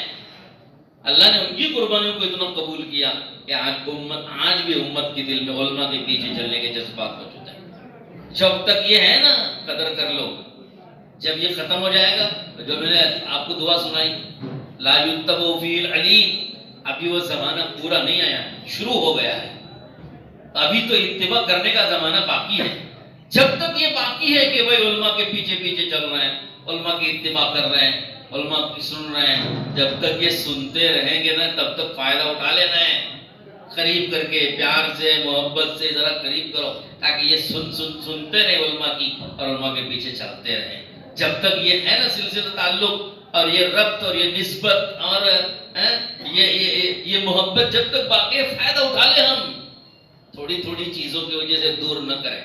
اللہ نے ان کی قربانیوں کو اتنا قبول کیا کہ آج بھی امت کے دل میں علماء کے پیچھے چلنے کے جذبات موجود ہیں. جب تک یہ ہے نا، قدر کر لو. جب یہ ختم ہو جائے گا، جو میں نے آپ کو دعا سنائی، لا یتبع فی العلیم، ابھی وہ زمانہ پورا نہیں آیا، شروع ہو گیا ہے. ابھی تو اتباع کرنے کا زمانہ باقی ہے. جب تک یہ باقی ہے کہ بھائی علماء کے پیچھے پیچھے چل رہے ہیں، علماء کی اتباع کر رہے ہیں، علماء کی سن رہے ہیں، جب تک یہ سنتے رہیں گے نا، تب تک فائدہ اٹھا لینا ہے. قریب کر کے، پیار سے، محبت سے ذرا قریب کرو، تاکہ یہ سنتے رہے علماء کی اور علماء کے پیچھے چلتے رہیں. جب تک یہ ہے نا سلسلہ تعلق اور یہ ربط اور یہ نسبت اور یہ محبت جب تک باقی ہے، فائدہ اٹھا لیں. ہم تھوڑی تھوڑی چیزوں کی وجہ سے دور نہ کریں،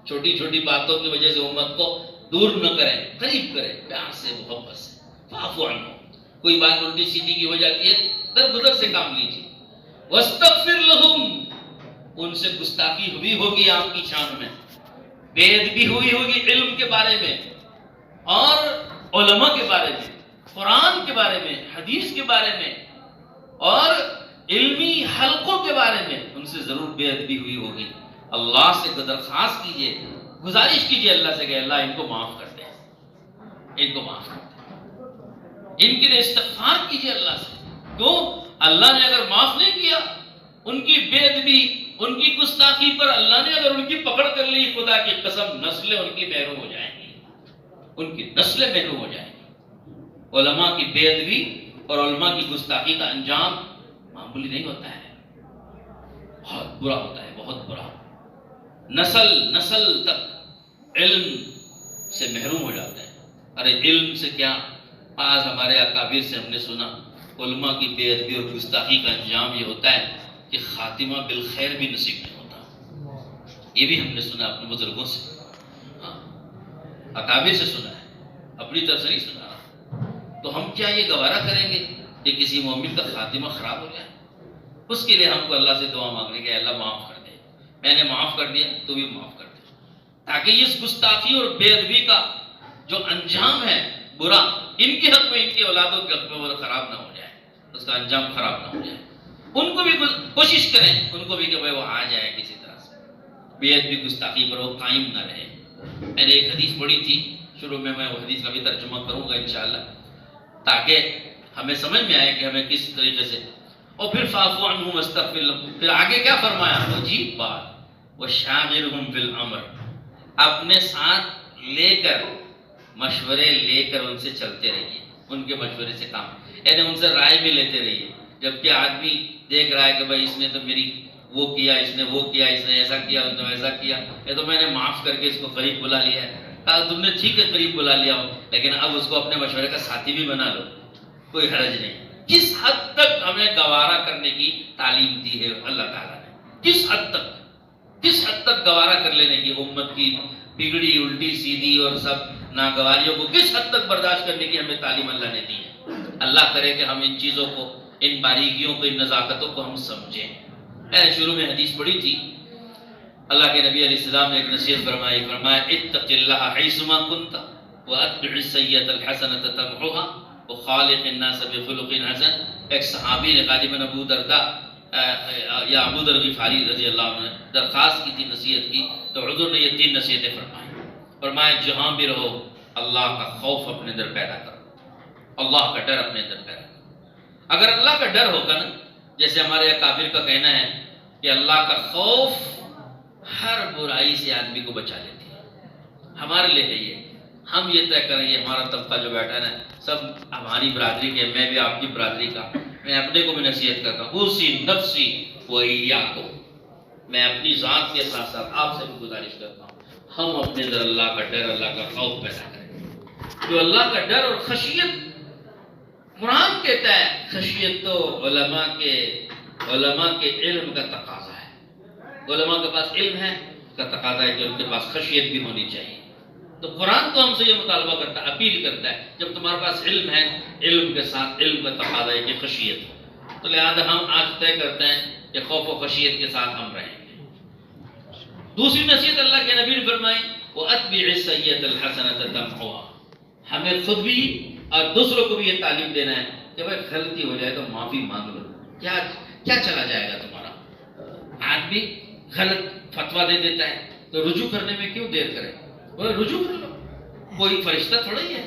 چھوٹی چھوٹی باتوں کی وجہ سے امت کو دور نہ کریں، قریب کریں، پیار سے، محبت سے. فاعفو عنہم، کوئی بات الٹی سیدھی کی ہو جاتی ہے، درگزر سے کام لیجیے. واستغفر لہم، ان سے گستاخی ہوئی ہوگی آپ کی شان میں، بے ادبی ہوئی ہوگی علم کے بارے میں اور علماء کے بارے میں، قرآن کے بارے میں، حدیث کے بارے میں اور علمی حلقوں کے بارے میں ان سے ضرور بے ادبی ہوئی ہوگی. اللہ سے درخواست کیجئے، گزارش کیجئے اللہ سے کہ اللہ ان کو معاف کر دے، ان کو معاف کر دے. ان کے لیے استغفار کیجئے اللہ سے. کیوں؟ اللہ نے اگر معاف نہیں کیا، ان کی بے ادبی، ان کی گستاخی پر اللہ نے اگر ان کی پکڑ کر لی، خدا کی قسم نسلیں ان کی محروم ہو جائیں گی، ان کی نسلیں محروم ہو جائیں گی. علماء کی بے ادبی اور علماء کی گستاخی کا انجام معمولی نہیں ہوتا ہے، بہت برا ہوتا ہے، بہت برا. نسل تک علم سے محروم ہو جاتا ہے. ارے علم سے کیا، آج ہمارے اکابر سے ہم نے سنا، علماء کی بے ادبی اور گستاخی کا انجام یہ ہوتا ہے کہ خاتمہ بالخیر بھی نصیب نہیں ہوتا. یہ بھی ہم نے سنا اپنے بزرگوں سے، اکابر سے سنا ہے، اپنی طرف سے نہیں سنا. تو ہم کیا یہ گوارا کریں گے کہ کسی مومن کا خاتمہ خراب ہو جائے؟ اس کے لیے ہم کو اللہ سے دعا مانگنے کہ اللہ معاف کر دے، میں نے معاف کر دیا، تو بھی معاف کر دے، تاکہ اس گستاخی اور بے ادبی کا جو انجام ہے برا، ان کے حق میں، ان کی اولادوں کے حق میں وہ خراب نہ ہو جائے، اس کا انجام خراب نہ ہو جائے. ان کو بھی کوشش کریں، ان کو بھی کہ بھائی وہ آ جائے کسی طرح سے، بے ادبی گستاخی پر وہ قائم نہ رہے. میں نے ایک حدیث پڑھی تھی، شروع میں وہ حدیث کا بھی ترجمہ کروں گا انشاءاللہ، تاکہ ہمیں سمجھ میں آئے کہ ہمیں کس طریقے سے. اور پھر فاعفو عنہم واستغفر لہم، پھر آگے کیا فرمایا؟ عجیب بات، وشاورہم فی الامر، اپنے ساتھ لے کر، مشورے لے کر ان سے چلتے رہیے، ان کے مشورے سے کام، یعنی ان سے رائے بھی لیتے رہیے. جبکہ آدمی دیکھ رہا ہے کہ بھائی اس نے تو میری وہ کیا، اس نے وہ کیا، اس نے ایسا کیا، اس نے ویسا کیا، یہ تو میں نے معاف کر کے اس کو قریب بلا لیا ہے. کہا تم نے ٹھیک ہے قریب بلا لیا ہو، لیکن اب اس کو اپنے مشورے کا ساتھی بھی بنا لو، کوئی حرج نہیں. کس حد تک ہمیں گوارا کرنے کی تعلیم دی ہے اللہ تعالیٰ نے، کس حد تک گوارا کر لینے کی، امت کی بگڑی الٹی سیدھی اور سب ناگواریوں کو کس حد تک برداشت کرنے کی ہمیں تعلیم اللہ نے دی ہے. اللہ کرے کہ ہم ان چیزوں کو، ان باریکیوں کو، ان نزاکتوں کو ہم سمجھیں. میں نے شروع میں حدیث پڑھی تھی، اللہ کے نبی علیہ السلام نے ایک نصیحت فرمایا اتق اللہ حیثما کنت واتبع السیئۃ الحسنۃ تمحوها وخالق الناس بخلق حسن. ایک صحابی نے غالباً ابو درداء یا ابو ذر غفاری رضی اللہ عنہ نے درخواست کی تھی، نصیحت کی، تو حضور نے یہ 3 نصیحتیں فرمایا جہاں بھی رہو اللہ کا خوف اپنے اندر پیدا کرو، اللہ کا ڈر اپنے اندر پیدا کرو. اگر اللہ کا ڈر ہوگا نا، جیسے ہمارے اکابر کا کہنا ہے کہ اللہ کا خوف ہر برائی سے آدمی کو بچا لیتی ہے. ہمارے لیے ہے یہ، ہم یہ طے کریں گے، ہمارا طبقہ جو بیٹھا ہے سب ہماری برادری کے، میں بھی آپ کی برادری کا، میں اپنے کو بھی نصیحت کرتا ہوں، اسی نفسی وإیاکم، میں اپنی ذات کے ساتھ ساتھ آپ سے بھی گزارش کرتا ہوں، ہم اپنے اندر اللہ کا ڈر، اللہ کا خوف پیدا کریں. جو اللہ کا ڈر اور خشیت قرآن کہتا ہے خشیت تو علماء کے علم کا تقاضا ہے. علماء کے پاس علم ہے کا تقاضا ہے کہ ان کے پاس خشیت بھی ہونی چاہیے. تو قرآن تو ہم سے یہ مطالبہ کرتا ہے, اپیل کرتا ہے, جب تمہارے پاس علم ہے, علم کے ساتھ علم کا تقاضا ہے کہ خشیت ہو. تو لہذا ہم آج طے کرتے ہیں کہ خوف و خشیت کے ساتھ ہم رہیں گے. دوسری نصیحت اللہ کے نبی نے فرمائی وَأَتْبِعِ السَّيِّئَةَ الْحَسَنَةَ تَمْحُوهَا. ہمیں خود بھی اور دوسروں کو بھی یہ تعلیم دینا ہے کہ بھائی غلطی ہو جائے تو معافی مانگ لو. کیا چلا جائے گا تمہارا؟ آدمی غلط فتویٰ دے دیتا ہے تو رجوع کرنے میں کیوں دیر کرے؟ رجوع کر لو. کوئی فرشتہ تھوڑا ہی ہے,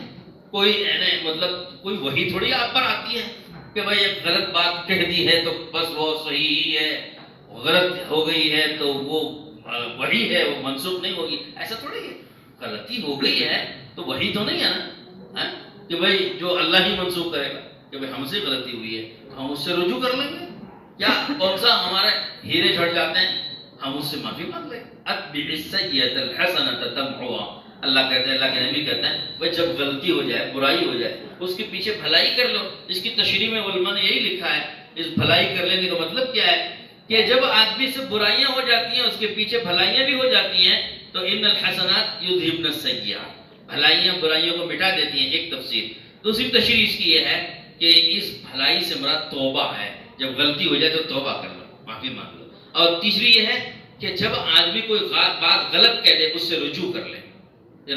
کوئی وحی تھوڑی آپ پر آتی ہے کہ بھائی ایک غلط بات کہہ دی ہے تو بس وہ صحیح ہی ہے, غلط ہو گئی ہے تو وہ وحی ہے, وہ منسوخ نہیں ہوگی. ایسا تھوڑی ہے. غلطی ہو گئی ہے تو وحی تو نہیں ہے نا کہ بھائی جو اللہ ہی منسوخ کرے گا کہ بھائی ہم سے غلطی ہوئی ہے ہم اس سے رجوع کر لیں گے. کیا کون سا ہمارے ہیرے جھڑ جاتے ہیں, ہم اس سے معافی مانگ لیں. اتبع السیئۃ الحسنۃ تمحوها. اللہ کہتے ہیں, اللہ کے نبی کہتے ہیں بھائی جب غلطی ہو جائے, برائی ہو جائے, اس کے پیچھے بھلائی کر لو. اس کی تشریح میں علماء نے یہی لکھا ہے, اس بھلائی کر لینے کا مطلب کیا ہے کہ جب آدمی سے برائیاں ہو جاتی ہیں اس کے پیچھے بھلائیاں بھی ہو جاتی ہیں تو ان الحسنات یذہبن السیئات, بھلائیاں برائیوں کو مٹا دیتی ہیں. ایک تفسیر. دوسری تشریح اس کی یہ ہے کہ اس بھلائی سے مراد توبہ ہے. جب غلطی ہو جائے تو توبہ کر لو, معافی مانگ لو. اور تیسری یہ ہے کہ جب آدمی کوئی بات غلط کہہ دے اس سے رجوع کر لے.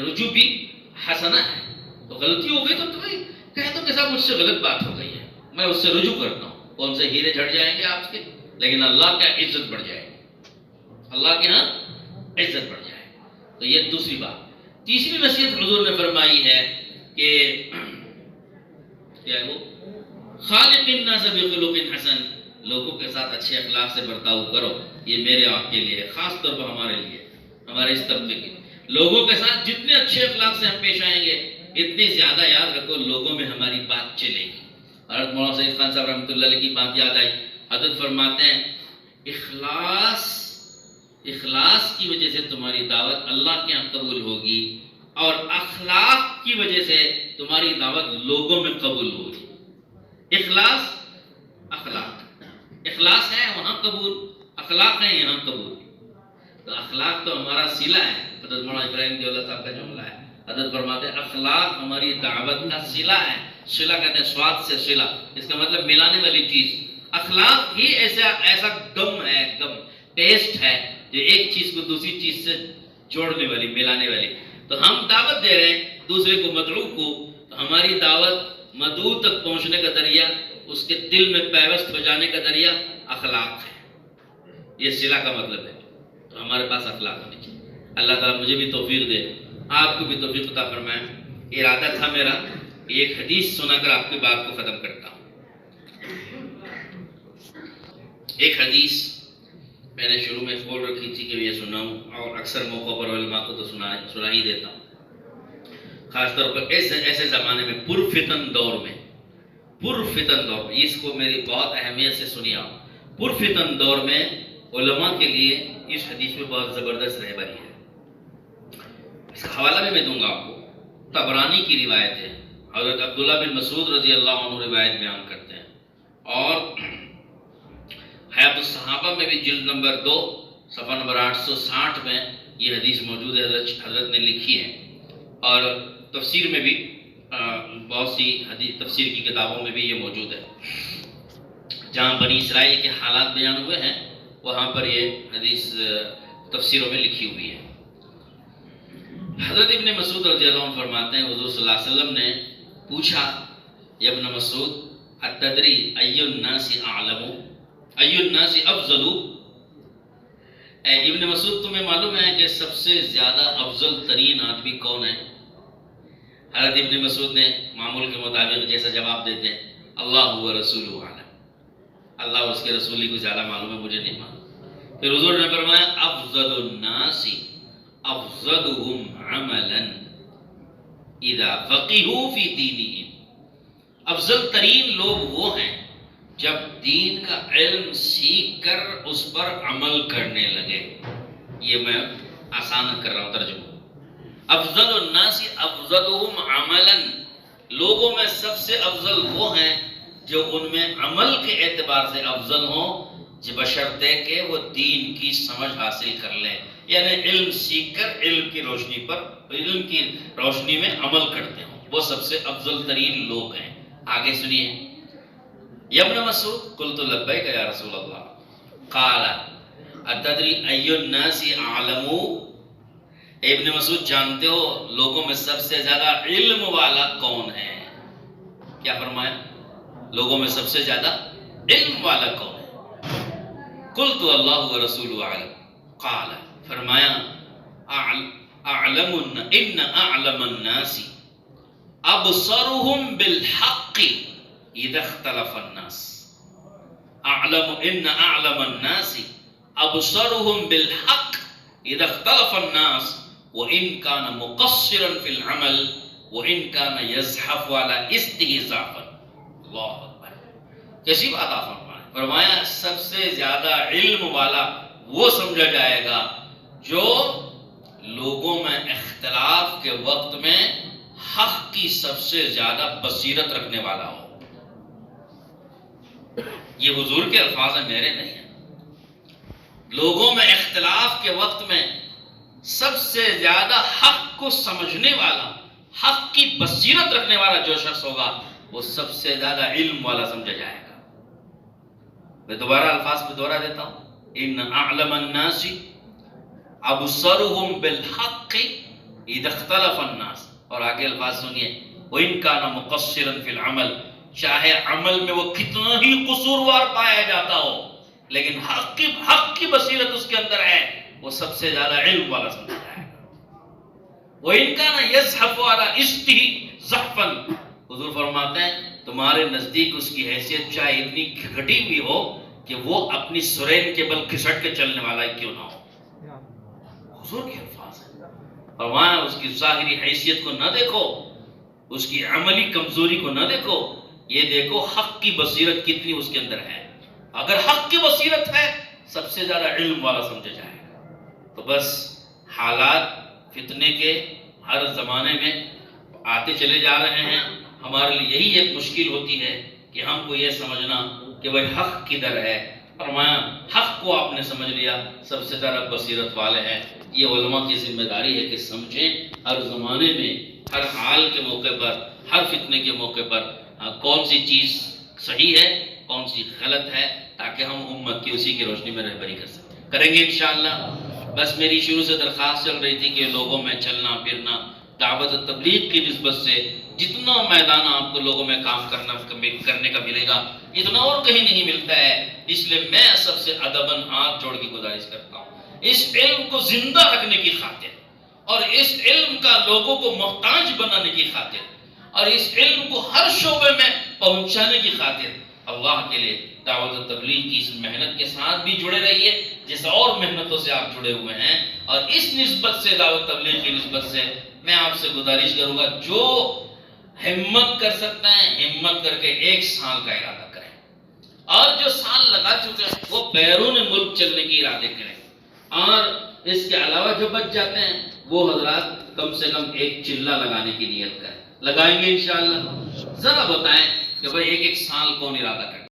رجوع بھی حسنہ ہے. تو غلطی ہو گئی تو تمہیں کہہ دو کہ صاحب مجھ سے غلط بات ہو گئی ہے, میں اس سے رجوع کرتا ہوں. کون سے ہیرے جھڑ جائیں گے آپ کے, لیکن اللہ کا عزت بڑھ جائے گی, اللہ کے ہاں عزت بڑھ جائے گی. تو یہ دوسری بات. تیسری نصیحت حضور نے فرمائی ہے کہ کیا ہے وہ, خالق الناس بخلق حسن. لوگوں کے ساتھ اچھے اخلاق سے برتاؤ کرو. یہ میرے آپ کے لیے, خاص طور پر ہمارے لیے, ہمارے اس طبقے کے لوگوں کے ساتھ جتنے اچھے اخلاق سے ہم پیش آئیں گے اتنی زیادہ یاد رکھو لوگوں میں ہماری بات چلے گی. حضرت مولانا سید خان صاحب رحمۃ اللہ علیہ کی بات یاد آئی. حضرت فرماتے ہیں اخلاص کی وجہ سے تمہاری دعوت اللہ کے یہاں قبول ہوگی اور اخلاق کی وجہ سے تمہاری دعوت لوگوں میں قبول ہوگی. اخلاص ہے وہاں قبول, اخلاق ہے یہاں قبول. تو اخلاق تو ہمارا صلہ ہے. حضرت مولانا ابراہیم دیولہ صاحب کا جملہ ہے. حضرت فرماتے ہیں اخلاق ہماری دعوت کا صلہ ہے. صلہ کہتے ہیں سواد سے صلہ, اس کا مطلب ملانے والی چیز. اخلاق ہی ایسا گم ہے, ٹیسٹ ہے جو ایک چیز کو دوسری چیز سے جوڑنے والی, ملانے والی. تو ہم دعوت دے رہے ہیں دوسرے کو, مدعو کو, تو ہماری دعوت مدعو تک پہنچنے کا ذریعہ, اس کے دل میں پیوست ہو جانے کا ذریعہ اخلاق ہے. یہ صلہ کا مطلب ہے. تو ہمارے پاس اخلاق ہونی چاہیے. اللہ تعالیٰ مجھے بھی توفیق دے, آپ کو بھی توفیق عطا فرمائے. ارادہ تھا میرا کہ ایک حدیث سنا کر آپ کی بات کو ختم کرتا ہوں. ایک حدیث میں نے شروع میں کھول رکھی تھی کہ یہ سناؤں, اور اکثر موقع پر علماء کو تو سنا ہی دیتا ہوں. خاص طور پر ایسے زمانے میں پرفتن دور میں, اس کو میری بہت اہمیت سے سنی آپ. پرفتن دور میں علماء کے لیے اس حدیث میں بہت زبردست رہبری ہے. اس کا حوالہ بھی میں دوں گا آپ کو. طبرانی کی روایت ہے, حضرت عبداللہ بن مسعود رضی اللہ عنہ روایت بیان کرتے ہیں, اور حیات الصحابہ میں بھی جلد نمبر 2 صفحہ نمبر 860 میں یہ حدیث موجود ہے, حضرت نے لکھی ہے. اور تفسیر میں بھی بہت سی حدیث, تفسیر کی کتابوں میں بھی یہ موجود ہے. جہاں بنی اسرائیل کے حالات بیان ہوئے ہیں وہاں پر یہ حدیث تفسیروں میں لکھی ہوئی ہے. حضرت ابن مسعود رضی اللہ عنہ فرماتے ہیں حضور صلی اللہ علیہ وسلم نے پوچھا, یا ابن مسعود اتدری ای الناس اعلم ای الناس افضل. اے ابن مسعود تمہیں معلوم ہے کہ سب سے زیادہ افضل ترین آدمی کون ہے؟ حضرت ابن مسعود نے معمول کے مطابق جیسا جواب دیتے ہیں, اللہ و رسولہ اعلم, اللہ اس کے رسول کو زیادہ معلوم ہے, مجھے نہیں معلوم. پھر حضور نے فرمایا افضل الناس افضلهم عملا اذا فقهوا في دینهم. افضل ترین لوگ وہ ہیں جب دین کا علم سیکھ کر اس پر عمل کرنے لگے. یہ میں آسان کر رہا ہوں ترجمہ. افضل الناس افضلهم عملا لوگوں میں سب سے افضل وہ ہیں جو ان میں عمل کے اعتبار سے افضل ہوں، بشرطے کہ وہ دین کی سمجھ حاصل کر لیں، یعنی علم سیکھ کر علم کی روشنی میں عمل کرتے ہوں، وہ سب سے افضل ترین لوگ ہیں۔ آگے سنیے، یا ابن مسعود قلت لبیک یا رسول اللہ قال اتدری ای الناس اعلم، ابن مسعود جانتے ہو لوگوں میں سب سے زیادہ علم والا کون ہے؟ کیا فرمایا؟ لوگوں میں سب سے زیادہ علم والا کون ہے؟ قلت اللہ ورسولہ اعلم، قال فرمایا ان اعلم الناس ابصرهم بالحق اذا اختلف الناس، ان اعلم الناس ابصرهم بالحق اذا اختلف الناس وان كان مقصرا في العمل وان كان يزحف على استهزاء۔ اللہ اکبر، کیسی بات آپ فرمایا سب سے زیادہ علم والا وہ سمجھا جائے گا جو لوگوں میں اختلاف کے وقت میں حق کی سب سے زیادہ بصیرت رکھنے والا ہو۔ یہ حضور کے الفاظ ہیں، میرے نہیں ہیں۔ لوگوں میں اختلاف کے وقت میں سب سے زیادہ حق کو سمجھنے والا، حق کی بصیرت رکھنے والا جو شخص ہوگا وہ سب سے زیادہ علم والا سمجھا جائے گا۔ میں دوبارہ الفاظ پہ دوہرا دیتا ہوں، ان اعلم الناس ابصرهم بالحق اذا اختلف الناس، اور آگے الفاظ سنیے، وان كان مقصرا في العمل، چاہے عمل میں وہ کتنا ہی قصوروار پایا جاتا ہو لیکن حق کی بصیرت اس کے اندر ہے، وہ سب سے زیادہ علم والا سمجھا جائے گا۔ وان كان يزحف على استهزاء، حضور فرماتے ہیں تمہارے نزدیک اس کی حیثیت چاہے اتنی گھٹی ہوئی ہو کہ وہ اپنی سرین کے بل کھسٹ کے چلنے والا ہی کیوں نہ ہو۔ حضور کے الفاظ ہیں، فرمایا اس کی ظاہری حیثیت کو نہ دیکھو، اس کی عملی کمزوری کو نہ دیکھو، یہ دیکھو حق کی بصیرت کتنی اس کے اندر ہے۔ اگر حق کی بصیرت ہے سب سے زیادہ علم والا سمجھا جائے گا۔ تو بس حالات فتنے کے ہر زمانے میں آتے چلے جا رہے ہیں، ہمارے لیے یہی ایک مشکل ہوتی ہے کہ ہم کو یہ سمجھنا کہ بھائی حق کدھر ہے۔ فرمایا حق کو آپ نے سمجھ لیا، سب سے زیادہ بصیرت والے ہیں۔ یہ علماء کی ذمہ داری ہے کہ سمجھیں ہر زمانے میں، ہر حال کے موقع پر، ہر فتنے کے موقع پر کون سی چیز صحیح ہے، کون سی غلط ہے، تاکہ ہم امت کی اسی کی روشنی میں رہبری کر سکیں۔ کریں گے انشاءاللہ۔ بس میری شروع سے درخواست چل رہی تھی کہ لوگوں میں چلنا پھرنا، دعوت و تبلیغ کی نسبت سے جتنا میدان آپ کو لوگوں میں کام کرنے کا ملے گا اتنا اور کہیں نہیں ملتا ہے، اس لیے میں سب سے ادباً ہاتھ جوڑ کے گزارش کرتا ہوں اس علم کو زندہ رکھنے کی خاطر اور اس علم کا لوگوں کو محتاج بنانے کی خاطر اور اس علم کو ہر شعبے میں پہنچانے کی خاطر اللہ کے لیے دعوت و تبلیغ کی اس محنت کے ساتھ بھی جڑے رہیے جیسے اور محنتوں سے آپ جڑے ہوئے ہیں، اور اس نسبت سے دعوت تبلیغ کی نسبت سے میں آپ سے گزارش کروں گا جو ہمت کر سکتے ہیں ہمت کر کے 1 سال کا ارادہ کریں، اور جو سال لگا چکے ہیں وہ بیرون ملک چلنے کی ارادے کریں، اور اس کے علاوہ جو بچ جاتے ہیں وہ حضرات کم سے کم 1 چلہ لگانے کی نیت کریں۔ لگائیں گے انشاءاللہ؟ ذرا بتائیں کہ بھائی 1 سال کون ارادہ کریں؟